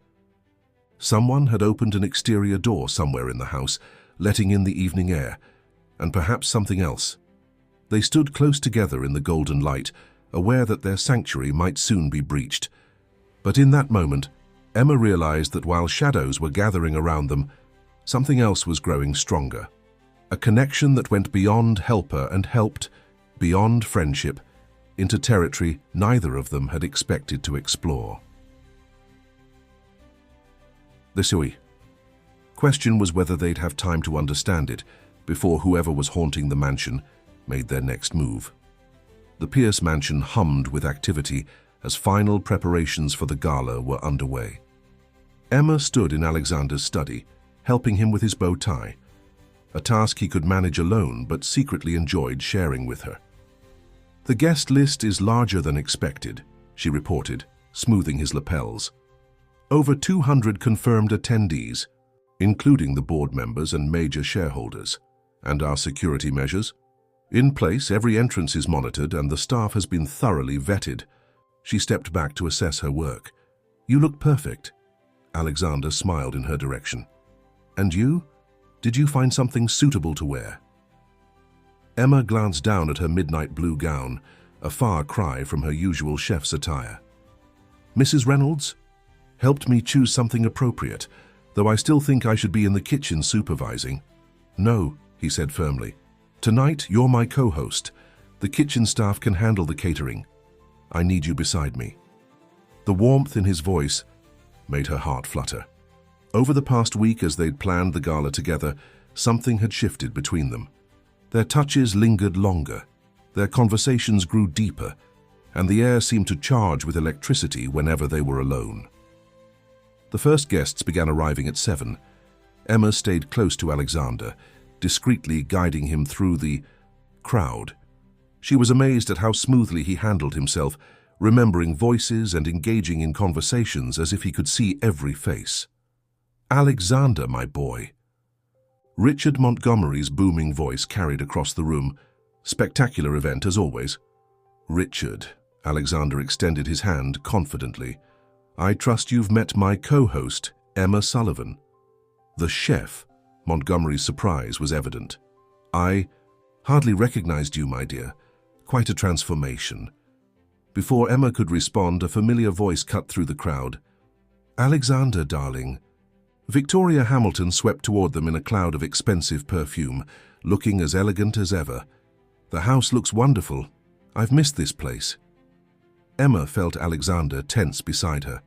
Someone had opened an exterior door somewhere in the house, letting in the evening air, and perhaps something else. They stood close together in the golden light, aware that their sanctuary might soon be breached. But in that moment, Emma realized that while shadows were gathering around them, Something else was growing stronger. A connection that went beyond helper and helped, beyond friendship, into territory neither of them had expected to explore. The question was whether they'd have time to understand it before whoever was haunting the mansion made their next move. The Pierce mansion hummed with activity as final preparations for the gala were underway. Emma stood in Alexander's study, helping him with his bow tie, a task he could manage alone but secretly enjoyed sharing with her. "The guest list is larger than expected," she reported, smoothing his lapels. "Over 200 confirmed attendees, including the board members and major shareholders. And our security measures? In place, every entrance is monitored and the staff has been thoroughly vetted." She stepped back to assess her work. "You look perfect." Alexander smiled in her direction. "And you? Did you find something suitable to wear?" Emma glanced down at her midnight blue gown, a far cry from her usual chef's attire. "Mrs. Reynolds helped me choose something appropriate, though I still think I should be in the kitchen supervising." "No," he said firmly. "Tonight, you're my co-host. The kitchen staff can handle the catering. I need you beside me." The warmth in his voice made her heart flutter. Over the past week, as they'd planned the gala together, something had shifted between them. Their touches lingered longer, their conversations grew deeper, and the air seemed to charge with electricity whenever they were alone. The first guests began arriving at 7. Emma stayed close to Alexander, discreetly guiding him through the crowd. She was amazed at how smoothly he handled himself, remembering voices and engaging in conversations as if he could see every face. "Alexander, my boy." Richard Montgomery's booming voice carried across the room. "Spectacular event, as always." "Richard," Alexander extended his hand confidently. "I trust you've met my co-host, Emma Sullivan." "The chef?" Montgomery's surprise was evident. "I hardly recognized you, my dear. Quite a transformation." Before Emma could respond, a familiar voice cut through the crowd. "Alexander, darling." Victoria Hamilton swept toward them in a cloud of expensive perfume, looking as elegant as ever. "The house looks wonderful. I've missed this place." Emma felt Alexander tense beside her.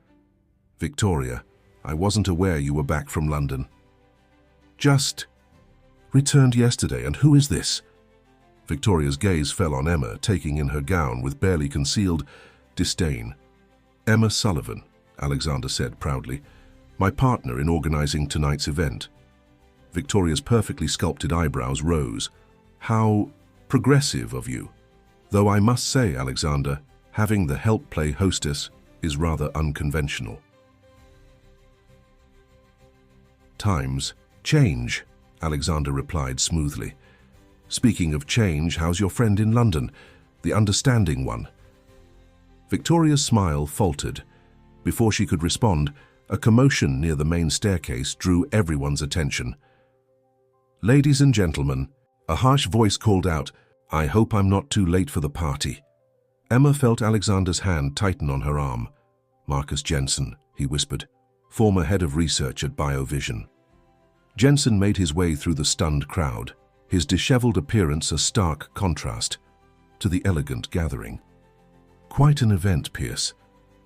"Victoria, I wasn't aware you were back from London." "Just returned yesterday, and who is this?" Victoria's gaze fell on Emma, taking in her gown with barely concealed disdain. "Emma Sullivan," Alexander said proudly. "My partner in organizing tonight's event." Victoria's perfectly sculpted eyebrows rose. "How progressive of you. Though I must say, Alexander, having the help play hostess is rather unconventional." "Times change," Alexander replied smoothly. "Speaking of change, how's your friend in London, the understanding one?" Victoria's smile faltered. Before she could respond, a commotion near the main staircase drew everyone's attention. "Ladies and gentlemen," a harsh voice called out, "I hope I'm not too late for the party." Emma felt Alexander's hand tighten on her arm. "Marcus Jensen," he whispered, former head of research at BioVision. Jensen made his way through the stunned crowd, his disheveled appearance a stark contrast to the elegant gathering. "Quite an event, Pierce.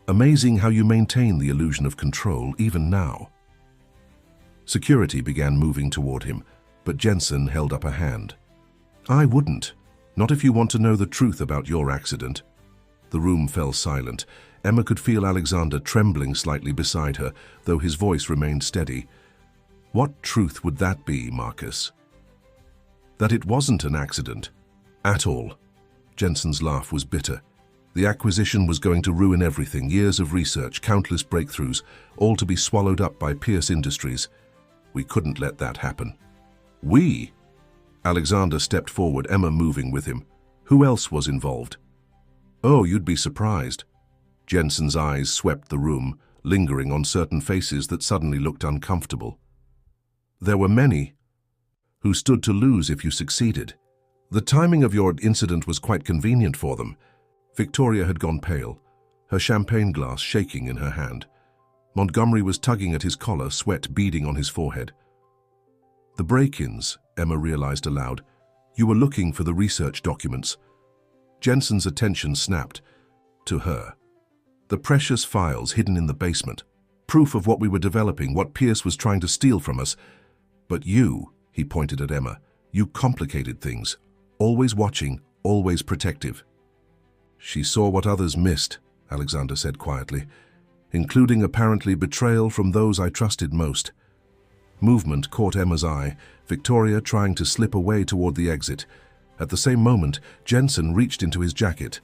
Amazing how you maintain the illusion of control even now." Security began moving toward him, but Jensen held up a hand. "I wouldn't. Not if you want to know the truth about your accident." The room fell silent. Emma could feel Alexander trembling slightly beside her, though his voice remained steady. "What truth would that be, Marcus?" "That it wasn't an accident. At all." Jensen's laugh was bitter. "The acquisition was going to ruin everything, years of research, countless breakthroughs, all to be swallowed up by Pierce Industries. We couldn't let that happen." "We?" Alexander stepped forward, Emma moving with him. "Who else was involved?" "Oh, you'd be surprised." Jensen's eyes swept the room, lingering on certain faces that suddenly looked uncomfortable. "There were many who stood to lose if you succeeded. The timing of your incident was quite convenient for them." Victoria had gone pale, her champagne glass shaking in her hand. Montgomery was tugging at his collar, sweat beading on his forehead. The break-ins, Emma realized aloud. You were looking for the research documents. Jensen's attention snapped to her. The precious files hidden in the basement. Proof of what we were developing, what Pierce was trying to steal from us. But you, he pointed at Emma, you complicated things. Always watching, always protective. She saw what others missed, Alexander said quietly, including apparently betrayal from those I trusted most. Movement caught Emma's eye, Victoria trying to slip away toward the exit. At the same moment, Jensen reached into his jacket.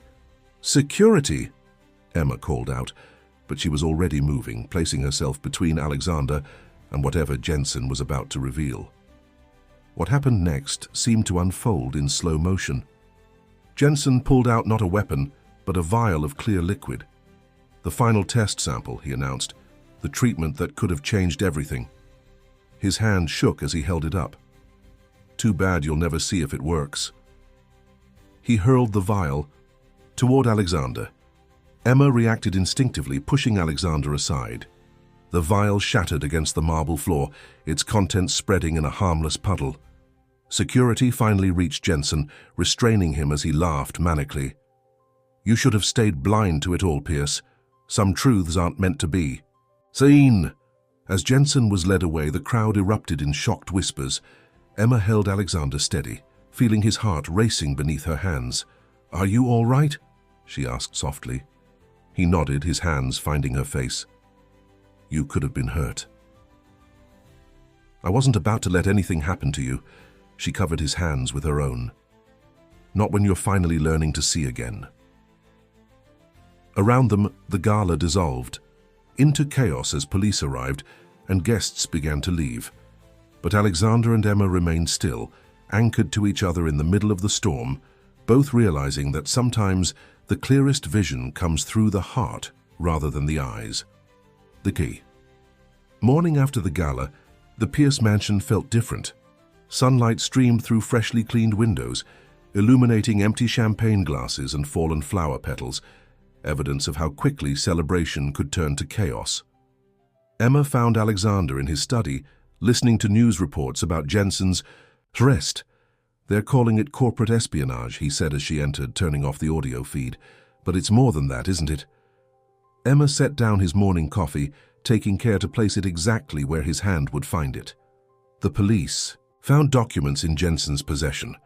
"Security!" Emma called out, but she was already moving, placing herself between Alexander and whatever Jensen was about to reveal. What happened next seemed to unfold in slow motion. Jensen pulled out not a weapon, but a vial of clear liquid. The final test sample, he announced, the treatment that could have changed everything. His hand shook as he held it up. Too bad you'll never see if it works. He hurled the vial toward Alexander. Emma reacted instinctively, pushing Alexander aside. The vial shattered against the marble floor, its contents spreading in a harmless puddle. Security finally reached Jensen, restraining him as he laughed manically. "You should have stayed blind to it all, Pierce. Some truths aren't meant to be." "Scene!" As Jensen was led away, the crowd erupted in shocked whispers. Emma held Alexander steady, feeling his heart racing beneath her hands. "Are you all right?" she asked softly. He nodded, his hands finding her face. "You could have been hurt." "I wasn't about to let anything happen to you." She covered his hands with her own. "Not when you're finally learning to see again." Around them, the gala dissolved into chaos as police arrived and guests began to leave. But Alexander and Emma remained still, anchored to each other in the middle of the storm, both realizing that sometimes the clearest vision comes through the heart rather than the eyes. The key. Morning after the gala, the Pierce mansion felt different. Sunlight streamed through freshly cleaned windows, illuminating empty champagne glasses and fallen flower petals, evidence of how quickly celebration could turn to chaos. Emma found Alexander in his study, listening to news reports about Jensen's arrest. "They're calling it corporate espionage," he said as she entered, turning off the audio feed. "But it's more than that, isn't it?" Emma set down his morning coffee, taking care to place it exactly where his hand would find it. The police found documents in Jensen's possession.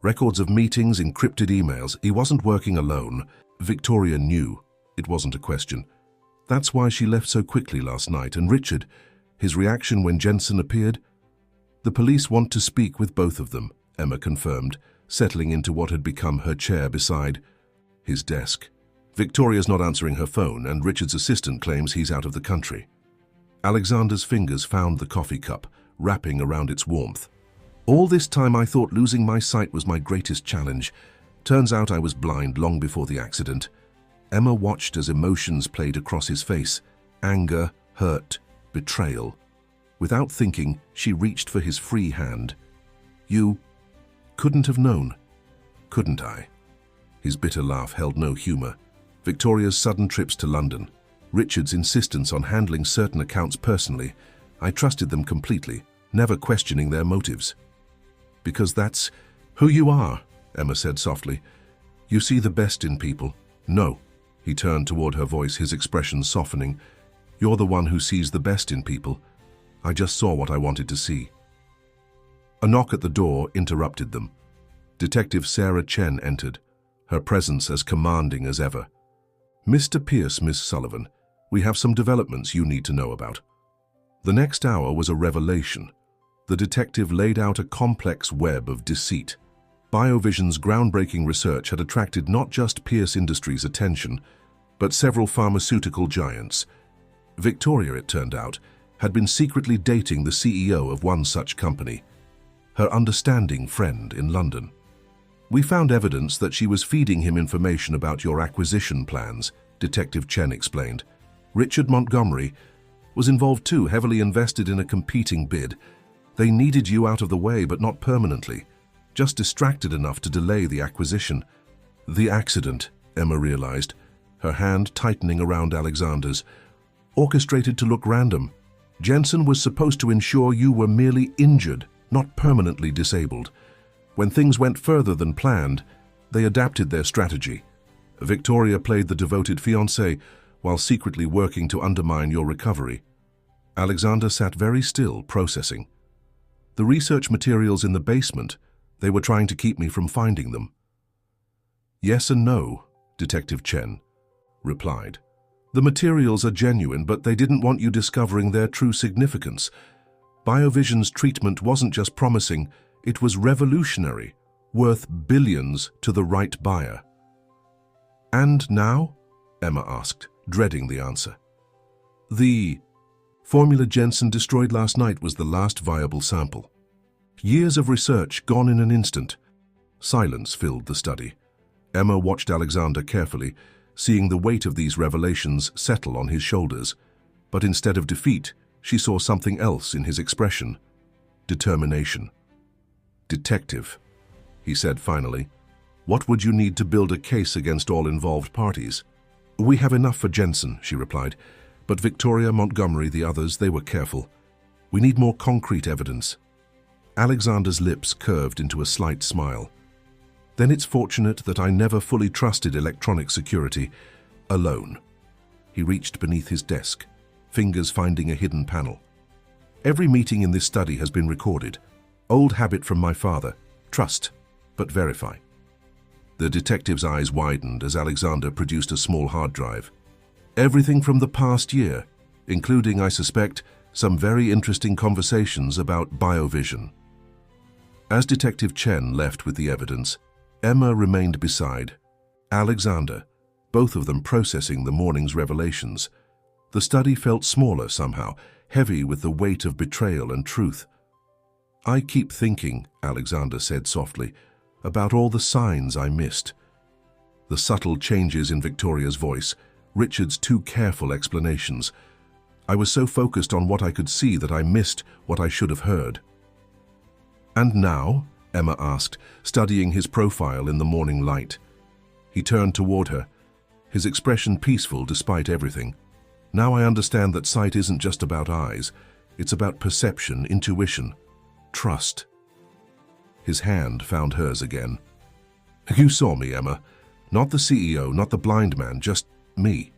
Records of meetings, encrypted emails. He wasn't working alone. Victoria knew. It wasn't a question. That's why she left so quickly last night. And Richard, his reaction when Jensen appeared? "The police want to speak with both of them," Emma confirmed, settling into what had become her chair beside his desk. "Victoria's not answering her phone, and Richard's assistant claims he's out of the country." Alexander's fingers found the coffee cup, wrapping around its warmth. "All this time I thought losing my sight was my greatest challenge. Turns out I was blind long before the accident." Emma watched as emotions played across his face. Anger, hurt, betrayal. Without thinking, she reached for his free hand. "You couldn't have known, couldn't I?" His bitter laugh held no humor. Victoria's sudden trips to London. Richard's insistence on handling certain accounts personally. I trusted them completely, never questioning their motives. "Because that's who you are," Emma said softly. "You see the best in people." "No." He turned toward her, voice, his expression softening. "You're the one who sees the best in people. I just saw what I wanted to see." A knock at the door interrupted them. Detective Sarah Chen entered, her presence as commanding as ever. "Mr. Pierce, Miss Sullivan, we have some developments you need to know about." The next hour was a revelation. The detective laid out a complex web of deceit. BioVision's groundbreaking research had attracted not just Pierce Industries' attention, but several pharmaceutical giants. Victoria, it turned out, had been secretly dating the CEO of one such company, her understanding friend in London. "We found evidence that she was feeding him information about your acquisition plans," Detective Chen explained. "Richard Montgomery was involved too, heavily invested in a competing bid. They needed you out of the way, but not permanently, just distracted enough to delay the acquisition." "The accident," Emma realized, her hand tightening around Alexander's. "Orchestrated to look random. Jensen was supposed to ensure you were merely injured, not permanently disabled. When things went further than planned, they adapted their strategy. Victoria played the devoted fiancé while secretly working to undermine your recovery. Alexander sat very still, processing. The research materials in the basement, they were trying to keep me from finding them. Yes and no, Detective Chen replied. The materials are genuine, but they didn't want you discovering their true significance. BioVision's treatment wasn't just promising, it was revolutionary, worth billions to the right buyer. And now? Emma asked, dreading the answer. The formula Jensen destroyed last night was the last viable sample. Years of research gone in an instant. Silence filled the study. Emma watched Alexander carefully, seeing the weight of these revelations settle on his shoulders. But instead of defeat, she saw something else in his expression. Determination. Detective, he said finally, what would you need to build a case against all involved parties? We have enough for Jensen, she replied. But Victoria, Montgomery, the others, they were careful. We need more concrete evidence. Alexander's lips curved into a slight smile. Then it's fortunate that I never fully trusted electronic security alone. He reached beneath his desk, fingers finding a hidden panel. Every meeting in this study has been recorded. Old habit from my father. Trust, but verify. The detective's eyes widened as Alexander produced a small hard drive. Everything from the past year, including, I suspect, some very interesting conversations about BioVision. As Detective Chen left with the evidence, Emma remained beside Alexander, both of them processing the morning's revelations. The study felt smaller somehow, heavy with the weight of betrayal and truth. I keep thinking, Alexander said softly, about all the signs I missed. The subtle changes in Victoria's voice, Richard's too careful explanations. I was so focused on what I could see that I missed what I should have heard. And now? Emma asked, studying his profile in the morning light. He turned toward her, his expression peaceful despite everything. Now I understand that sight isn't just about eyes. It's about perception, intuition, trust. His hand found hers again. You saw me, Emma. Not the CEO, not the blind man, just me.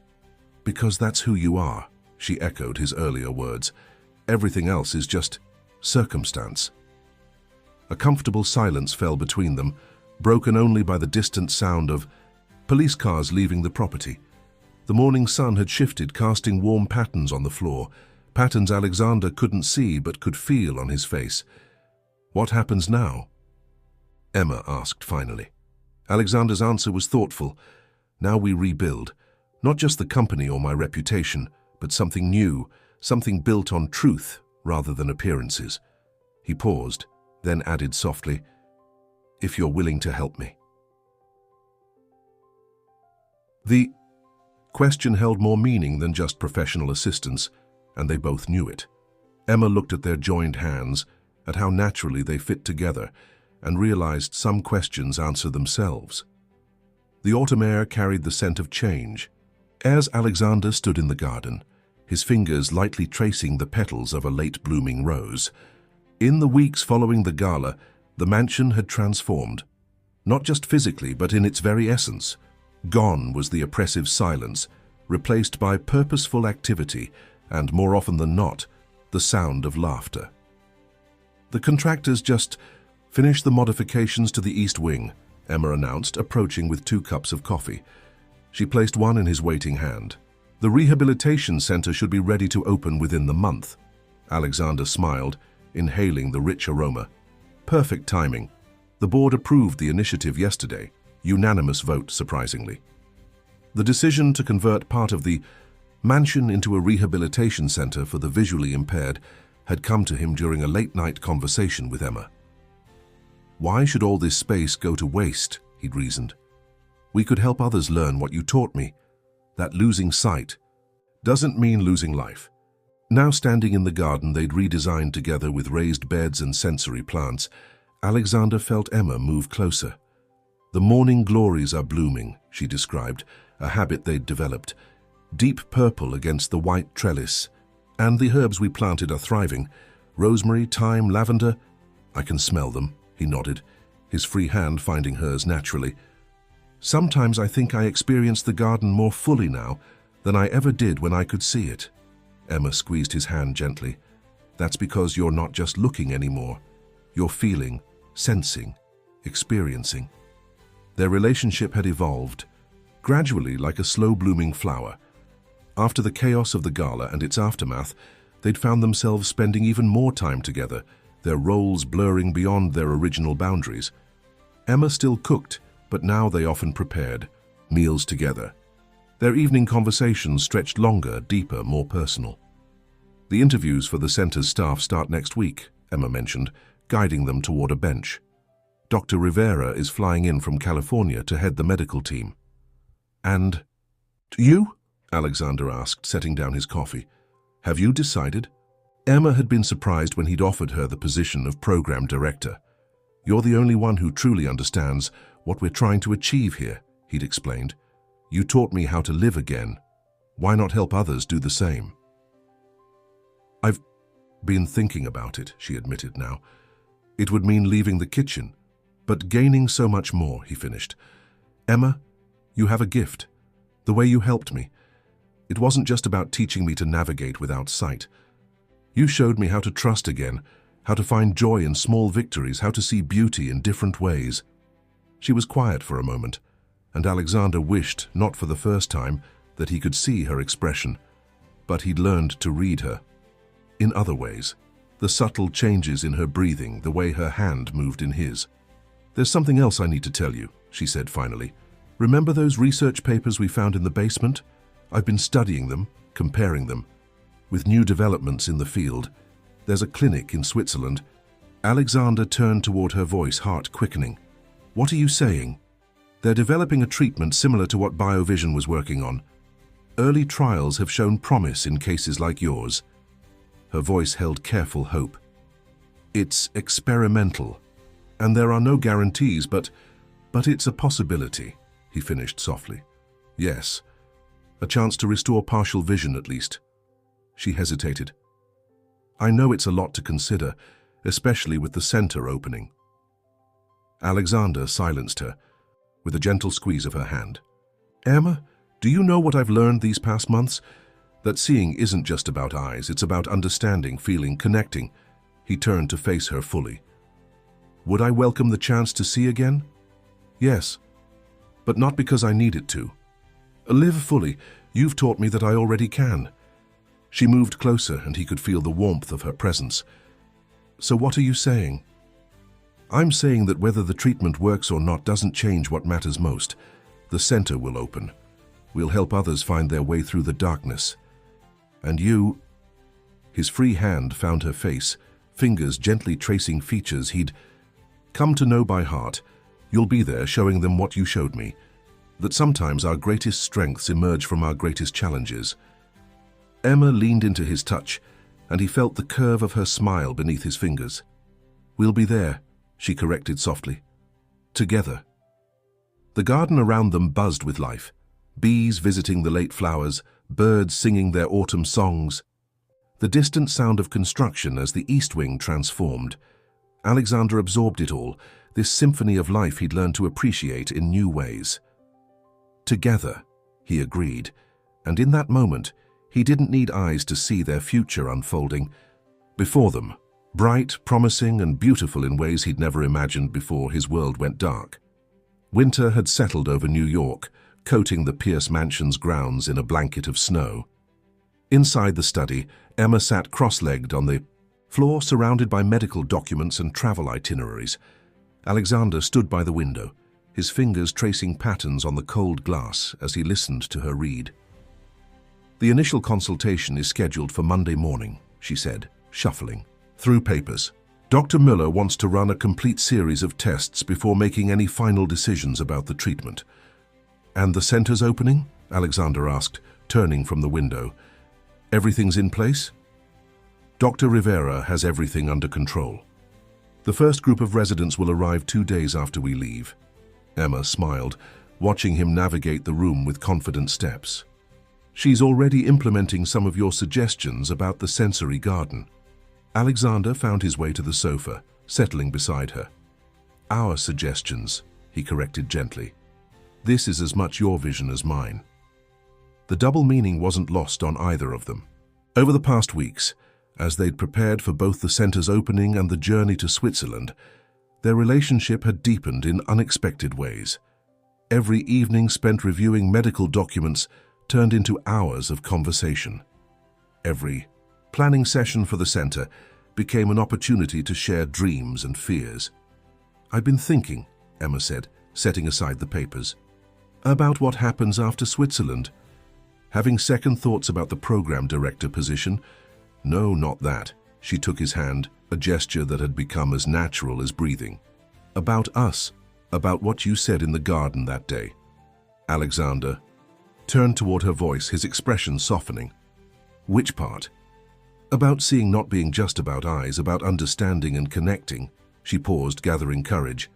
Because that's who you are, she echoed his earlier words. Everything else is just circumstance. A comfortable silence fell between them, broken only by the distant sound of police cars leaving the property. The morning sun had shifted, casting warm patterns on the floor, patterns Alexander couldn't see but could feel on his face. What happens now? Emma asked finally. Alexander's answer was thoughtful. Now we rebuild, not just the company or my reputation, but something new, something built on truth rather than appearances. He paused, then added softly, if you're willing to help me. The question held more meaning than just professional assistance, and they both knew it. Emma looked at their joined hands, at how naturally they fit together, and realized some questions answer themselves. The autumn air carried the scent of change. As Alexander stood in the garden, his fingers lightly tracing the petals of a late-blooming rose, in the weeks following the gala, the mansion had transformed. Not just physically, but in its very essence. Gone was the oppressive silence, replaced by purposeful activity, and more often than not, the sound of laughter. The contractors just finished the modifications to the east wing, Emma announced, approaching with 2 cups of coffee. She placed one in his waiting hand. The rehabilitation center should be ready to open within the month. Alexander smiled, inhaling the rich aroma. Perfect timing. The board approved the initiative yesterday. Unanimous vote, surprisingly. The decision to convert part of the mansion into a rehabilitation center for the visually impaired had come to him during a late-night conversation with Emma. Why should all this space go to waste, he'd reasoned. We could help others learn what you taught me. That losing sight doesn't mean losing life. Now standing in the garden they'd redesigned together with raised beds and sensory plants, Alexander felt Emma move closer. The morning glories are blooming, she described, a habit they'd developed. Deep purple against the white trellis. And the herbs we planted are thriving. Rosemary, thyme, lavender. I can smell them, he nodded, his free hand finding hers naturally. Sometimes I think I experience the garden more fully now than I ever did when I could see it. Emma squeezed his hand gently. That's because you're not just looking anymore. You're feeling, sensing, experiencing. Their relationship had evolved, gradually like a slow-blooming flower. After the chaos of the gala and its aftermath, they'd found themselves spending even more time together, their roles blurring beyond their original boundaries. Emma still cooked, but now they often prepared meals together. Their evening conversations stretched longer, deeper, more personal. The interviews for the center's staff start next week, Emma mentioned, guiding them toward a bench. Dr. Rivera is flying in from California to head the medical team. And you? Alexander asked, setting down his coffee. Have you decided? Emma had been surprised when he'd offered her the position of program director. You're the only one who truly understands what we're trying to achieve here, he'd explained. You taught me how to live again. Why not help others do the same? I've been thinking about it, she admitted now. It would mean leaving the kitchen, but gaining so much more, he finished. Emma, you have a gift. The way you helped me. It wasn't just about teaching me to navigate without sight. You showed me how to trust again, how to find joy in small victories, how to see beauty in different ways. She was quiet for a moment, and Alexander wished, not for the first time, that he could see her expression, but he'd learned to read her. In other ways, the subtle changes in her breathing, the way her hand moved in his. There's something else I need to tell you, she said finally. Remember those research papers we found in the basement? I've been studying them, comparing them. With new developments in the field, there's a clinic in Switzerland. Alexander turned toward her voice, heart quickening. What are you saying? They're developing a treatment similar to what BioVision was working on. Early trials have shown promise in cases like yours. Her voice held careful hope. It's experimental, and there are no guarantees, but it's a possibility, he finished softly. Yes, a chance to restore partial vision at least. She hesitated. I know it's a lot to consider, especially with the center opening. Alexander silenced her with a gentle squeeze of her hand. Emma, do you know what I've learned these past months? That seeing isn't just about eyes, it's about understanding, feeling, connecting. He turned to face her fully. Would I welcome the chance to see again? Yes, but not because I need it to. Live fully. You've taught me that I already can. She moved closer and he could feel the warmth of her presence. So what are you saying? I'm saying that whether the treatment works or not doesn't change what matters most. The center will open. We'll help others find their way through the darkness. And you... His free hand found her face, fingers gently tracing features he'd come to know by heart. You'll be there showing them what you showed me, that sometimes our greatest strengths emerge from our greatest challenges. Emma leaned into his touch, and he felt the curve of her smile beneath his fingers. We'll be there, she corrected softly. Together. The garden around them buzzed with life. Bees visiting the late flowers, birds singing their autumn songs. The distant sound of construction as the east wing transformed. Alexander absorbed it all, this symphony of life he'd learned to appreciate in new ways. Together, he agreed, and in that moment, he didn't need eyes to see their future unfolding. Before them, bright, promising, and beautiful in ways he'd never imagined before his world went dark. Winter had settled over New York, coating the Pierce Mansion's grounds in a blanket of snow. Inside the study, Emma sat cross-legged on the floor surrounded by medical documents and travel itineraries. Alexander stood by the window, his fingers tracing patterns on the cold glass as he listened to her read. The initial consultation is scheduled for Monday morning, she said, shuffling through papers. Dr. Miller wants to run a complete series of tests before making any final decisions about the treatment. And the center's opening? Alexander asked, turning from the window. Everything's in place? Dr. Rivera has everything under control. The first group of residents will arrive 2 days after we leave. Emma smiled, watching him navigate the room with confident steps. She's already implementing some of your suggestions about the sensory garden. Alexander found his way to the sofa, settling beside her. "Our suggestions," he corrected gently. "This is as much your vision as mine." The double meaning wasn't lost on either of them. Over the past weeks, as they'd prepared for both the center's opening and the journey to Switzerland, their relationship had deepened in unexpected ways. Every evening spent reviewing medical documents turned into hours of conversation. Every planning session for the center became an opportunity to share dreams and fears. "I've been thinking," Emma said, setting aside the papers, "about what happens after Switzerland. Having second thoughts about the program director position." "No, not that." She took his hand, a gesture that had become as natural as breathing. "About us, about what you said in the garden that day." Alexander turned toward her voice, his expression softening. "Which part?" "About seeing not being just about eyes, about understanding and connecting." She paused, gathering courage.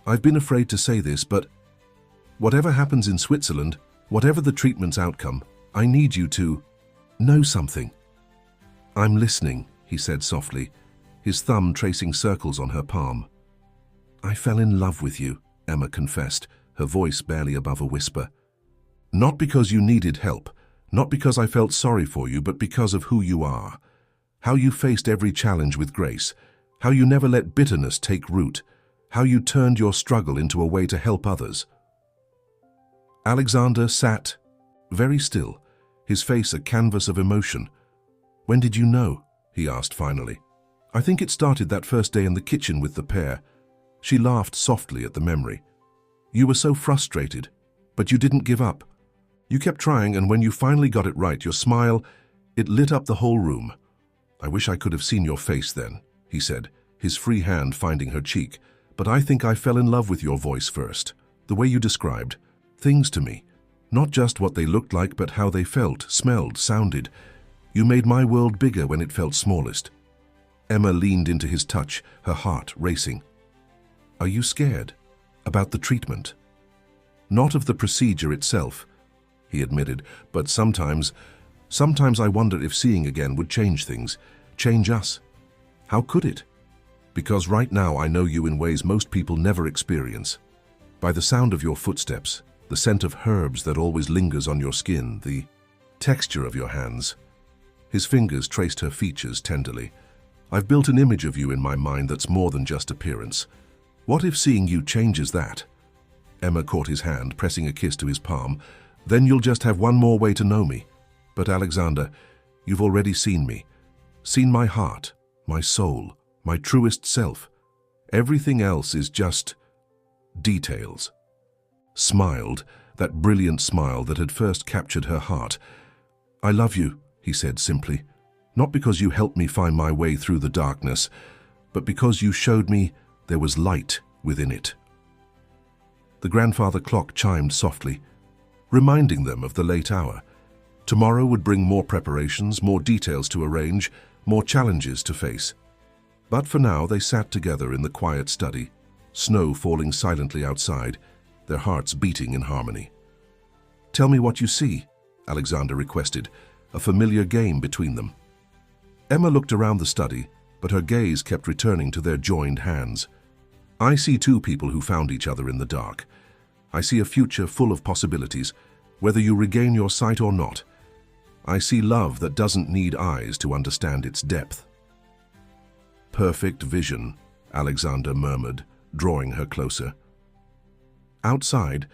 "I've been afraid to say this, but whatever happens in Switzerland, whatever the treatment's outcome, I need you to know something." "I'm listening," he said softly, his thumb tracing circles on her palm. "I fell in love with you," Emma confessed, her voice barely above a whisper. "Not because you needed help, not because I felt sorry for you, but because of who you are. How you faced every challenge with grace, how you never let bitterness take root, how you turned your struggle into a way to help others." Alexander sat very still, his face a canvas of emotion. "When did you know?" he asked finally. "I think it started that first day in the kitchen with the pair." She laughed softly at the memory. "You were so frustrated, but you didn't give up. You kept trying, and when you finally got it right, your smile, it lit up the whole room. I wish I could have seen your face then," he said, his free hand finding her cheek. "But I think I fell in love with your voice first, the way you described things to me. Not just what they looked like, but how they felt, smelled, sounded. You made my world bigger when it felt smallest." Emma leaned into his touch, her heart racing. "Are you scared about the treatment?" "Not of the procedure itself," he admitted, "but sometimes I wonder if seeing again would change things, change us. How could it? Because right now I know you in ways most people never experience. By the sound of your footsteps, the scent of herbs that always lingers on your skin, the texture of your hands." His fingers traced her features tenderly. "I've built an image of you in my mind that's more than just appearance. What if seeing you changes that?" Emma caught his hand, pressing a kiss to his palm. "Then you'll just have one more way to know me. But Alexander, you've already seen me. Seen my heart, my soul, my truest self. Everything else is just details." Smiled, that brilliant smile that had first captured her heart. "I love you," he said simply. "Not because you helped me find my way through the darkness, but because you showed me there was light within it." The grandfather clock chimed softly, reminding them of the late hour. Tomorrow would bring more preparations, more details to arrange, more challenges to face. But for now they sat together in the quiet study, snow falling silently outside, their hearts beating in harmony. "Tell me what you see," Alexander requested, a familiar game between them. Emma looked around the study, but her gaze kept returning to their joined hands. "I see two people who found each other in the dark. I see a future full of possibilities, whether you regain your sight or not. I see love that doesn't need eyes to understand its depth." "Perfect vision," Alexander murmured, drawing her closer. Outside,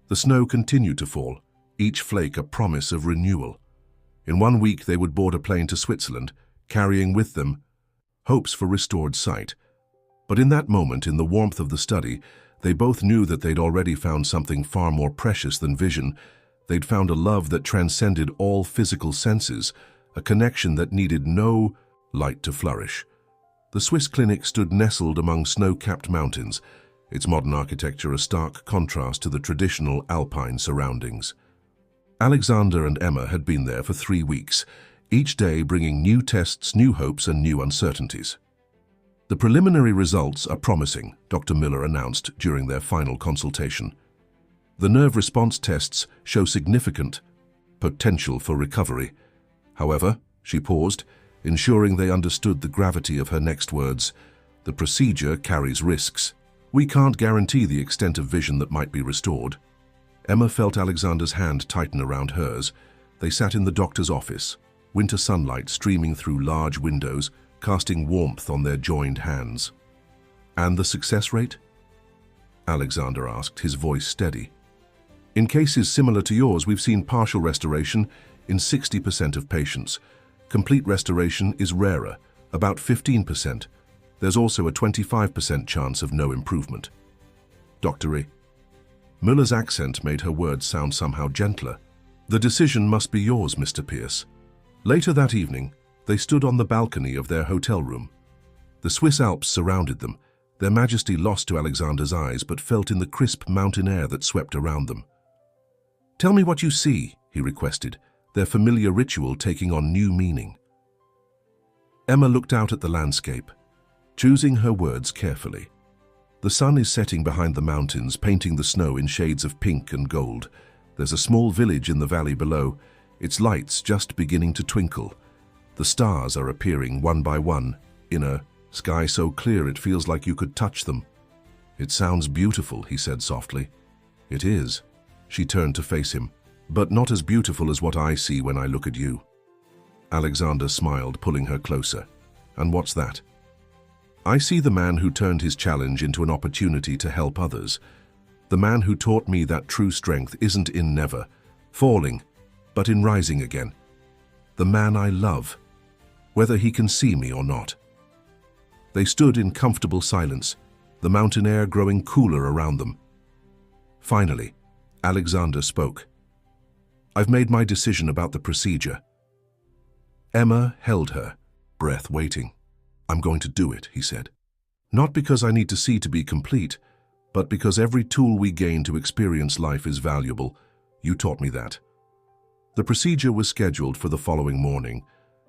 the snow continued to fall, each flake a promise of renewal. In 1 week they would board a plane to Switzerland, carrying with them hopes for restored sight. But in that moment, in the warmth of the study, they both knew that they'd already found something far more precious than vision. They'd found a love that transcended all physical senses, a connection that needed no light to flourish. The Swiss clinic stood nestled among snow-capped mountains, its modern architecture a stark contrast to the traditional alpine surroundings. Alexander and Emma had been there for 3 weeks, each day bringing new tests, new hopes, and new uncertainties. "The preliminary results are promising," Dr. Miller announced during their final consultation. "The nerve response tests show significant potential for recovery. However," she paused, ensuring they understood the gravity of her next words, The procedure carries risks. We can't guarantee the extent of vision that might be restored. Emma felt Alexander's hand tighten around hers. They sat in the doctor's office, winter sunlight streaming through large windows, casting warmth on their joined hands. "And the success rate?" Alexander asked, his voice steady. "In cases similar to yours, we've seen partial restoration in 60% of patients. Complete restoration is rarer, about 15%. There's also a 25% chance of no improvement." "Doctor E." Muller's accent made her words sound somehow gentler. "The decision must be yours, Mr. Pierce." Later that evening, they stood on the balcony of their hotel room. The Swiss Alps surrounded them, their majesty lost to Alexander's eyes but felt in the crisp mountain air that swept around them. "Tell me what you see," he requested, their familiar ritual taking on new meaning. Emma looked out at the landscape, choosing her words carefully. The sun is setting behind the mountains, painting the snow in shades of pink and gold. There's a small village in the valley below, its lights just beginning to twinkle. The stars are appearing one by one, in a sky so clear it feels like you could touch them. "It sounds beautiful," he said softly. "It is." She turned to face him. "But not as beautiful as what I see when I look at you." Alexander smiled, pulling her closer. "And what's that?" "I see the man who turned his challenge into an opportunity to help others. The man who taught me that true strength isn't in never falling, but in rising again. The man I love, whether he can see me or not." They stood in comfortable silence, the mountain air growing cooler around them. Finally, Alexander spoke. "I've made my decision about the procedure." Emma held her breath, waiting. "I'm going to do it," he said. "Not because I need to see to be complete, but because every tool we gain to experience life is valuable. You taught me that." The procedure was scheduled for the following morning.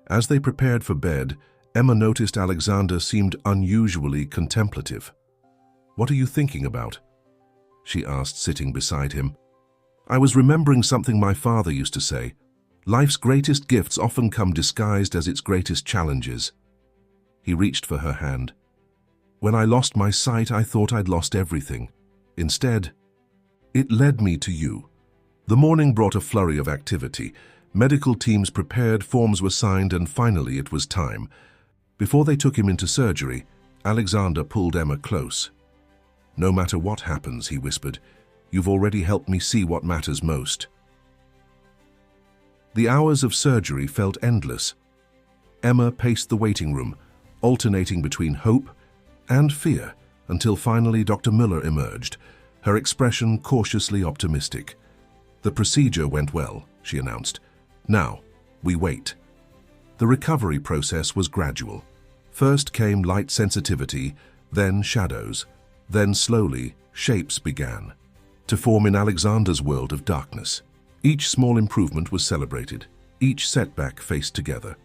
As they prepared for bed, Emma noticed Alexander seemed unusually contemplative. "What are you thinking about?" she asked, sitting beside him. "I was remembering something my father used to say. Life's greatest gifts often come disguised as its greatest challenges." He reached for her hand. "When I lost my sight, I thought I'd lost everything. Instead, it led me to you." The morning brought a flurry of activity. Medical teams prepared, forms were signed, and finally it was time. Before they took him into surgery, Alexander pulled Emma close. "No matter what happens," he whispered, "you've already helped me see what matters most." The hours of surgery felt endless. Emma paced the waiting room, alternating between hope and fear, until finally Dr. Miller emerged, her expression cautiously optimistic. "The procedure went well," she announced. "Now, we wait." The recovery process was gradual. First came light sensitivity, then shadows, then slowly shapes began to form in Alexander's world of darkness. Each small improvement was celebrated, each setback faced together.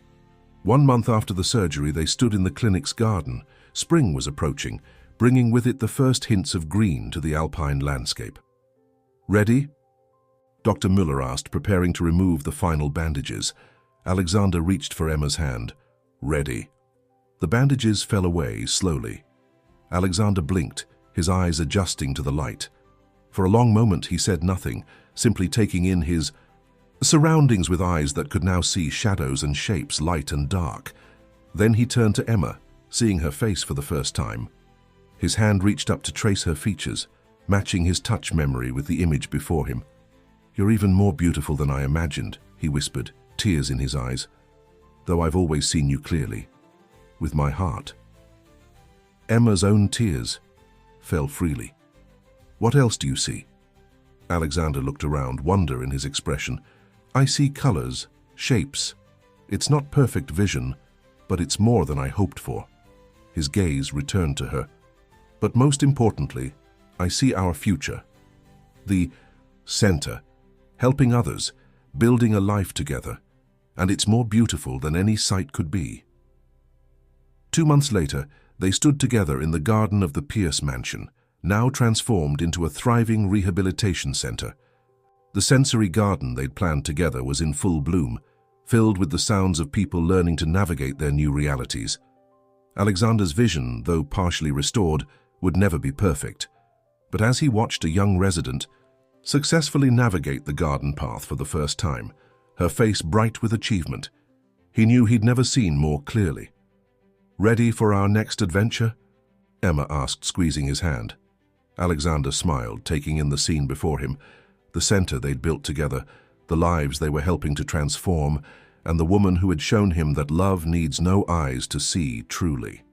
1 month after the surgery, they stood in the clinic's garden. Spring was approaching, bringing with it the first hints of green to the alpine landscape. "Ready?" Dr. Müller asked, preparing to remove the final bandages. Alexander reached for Emma's hand. "Ready." The bandages fell away slowly. Alexander blinked, his eyes adjusting to the light. For a long moment he said nothing, simply taking in his surroundings with eyes that could now see shadows and shapes, light and dark. Then he turned to Emma, seeing her face for the first time. His hand reached up to trace her features, matching his touch memory with the image before him. "You're even more beautiful than I imagined," he whispered, tears in his eyes. "Though I've always seen you clearly, with my heart." Emma's own tears fell freely. "What else do you see?" Alexander looked around, wonder in his expression. "I see colors, shapes. It's not perfect vision, but it's more than I hoped for." His gaze returned to her. "But most importantly, I see our future. The center, helping others, building a life together, and it's more beautiful than any sight could be." 2 months later, they stood together in the garden of the Pierce mansion, now transformed into a thriving rehabilitation center. The sensory garden they'd planned together was in full bloom, filled with the sounds of people learning to navigate their new realities. Alexander's vision, though partially restored, would never be perfect. But as he watched a young resident successfully navigate the garden path for the first time, her face bright with achievement, he knew he'd never seen more clearly. "Ready for our next adventure?" Emma asked, squeezing his hand. Alexander smiled, taking in the scene before him, the center they'd built together, the lives they were helping to transform, and the woman who had shown him that love needs no eyes to see truly.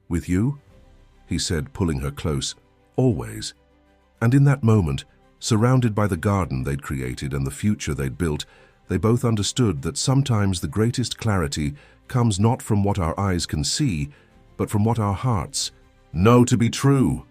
"With you?" he said, pulling her close. "Always." And in that moment, surrounded by the garden they'd created and the future they'd built, they both understood that sometimes the greatest clarity comes not from what our eyes can see, but from what our hearts know to be true.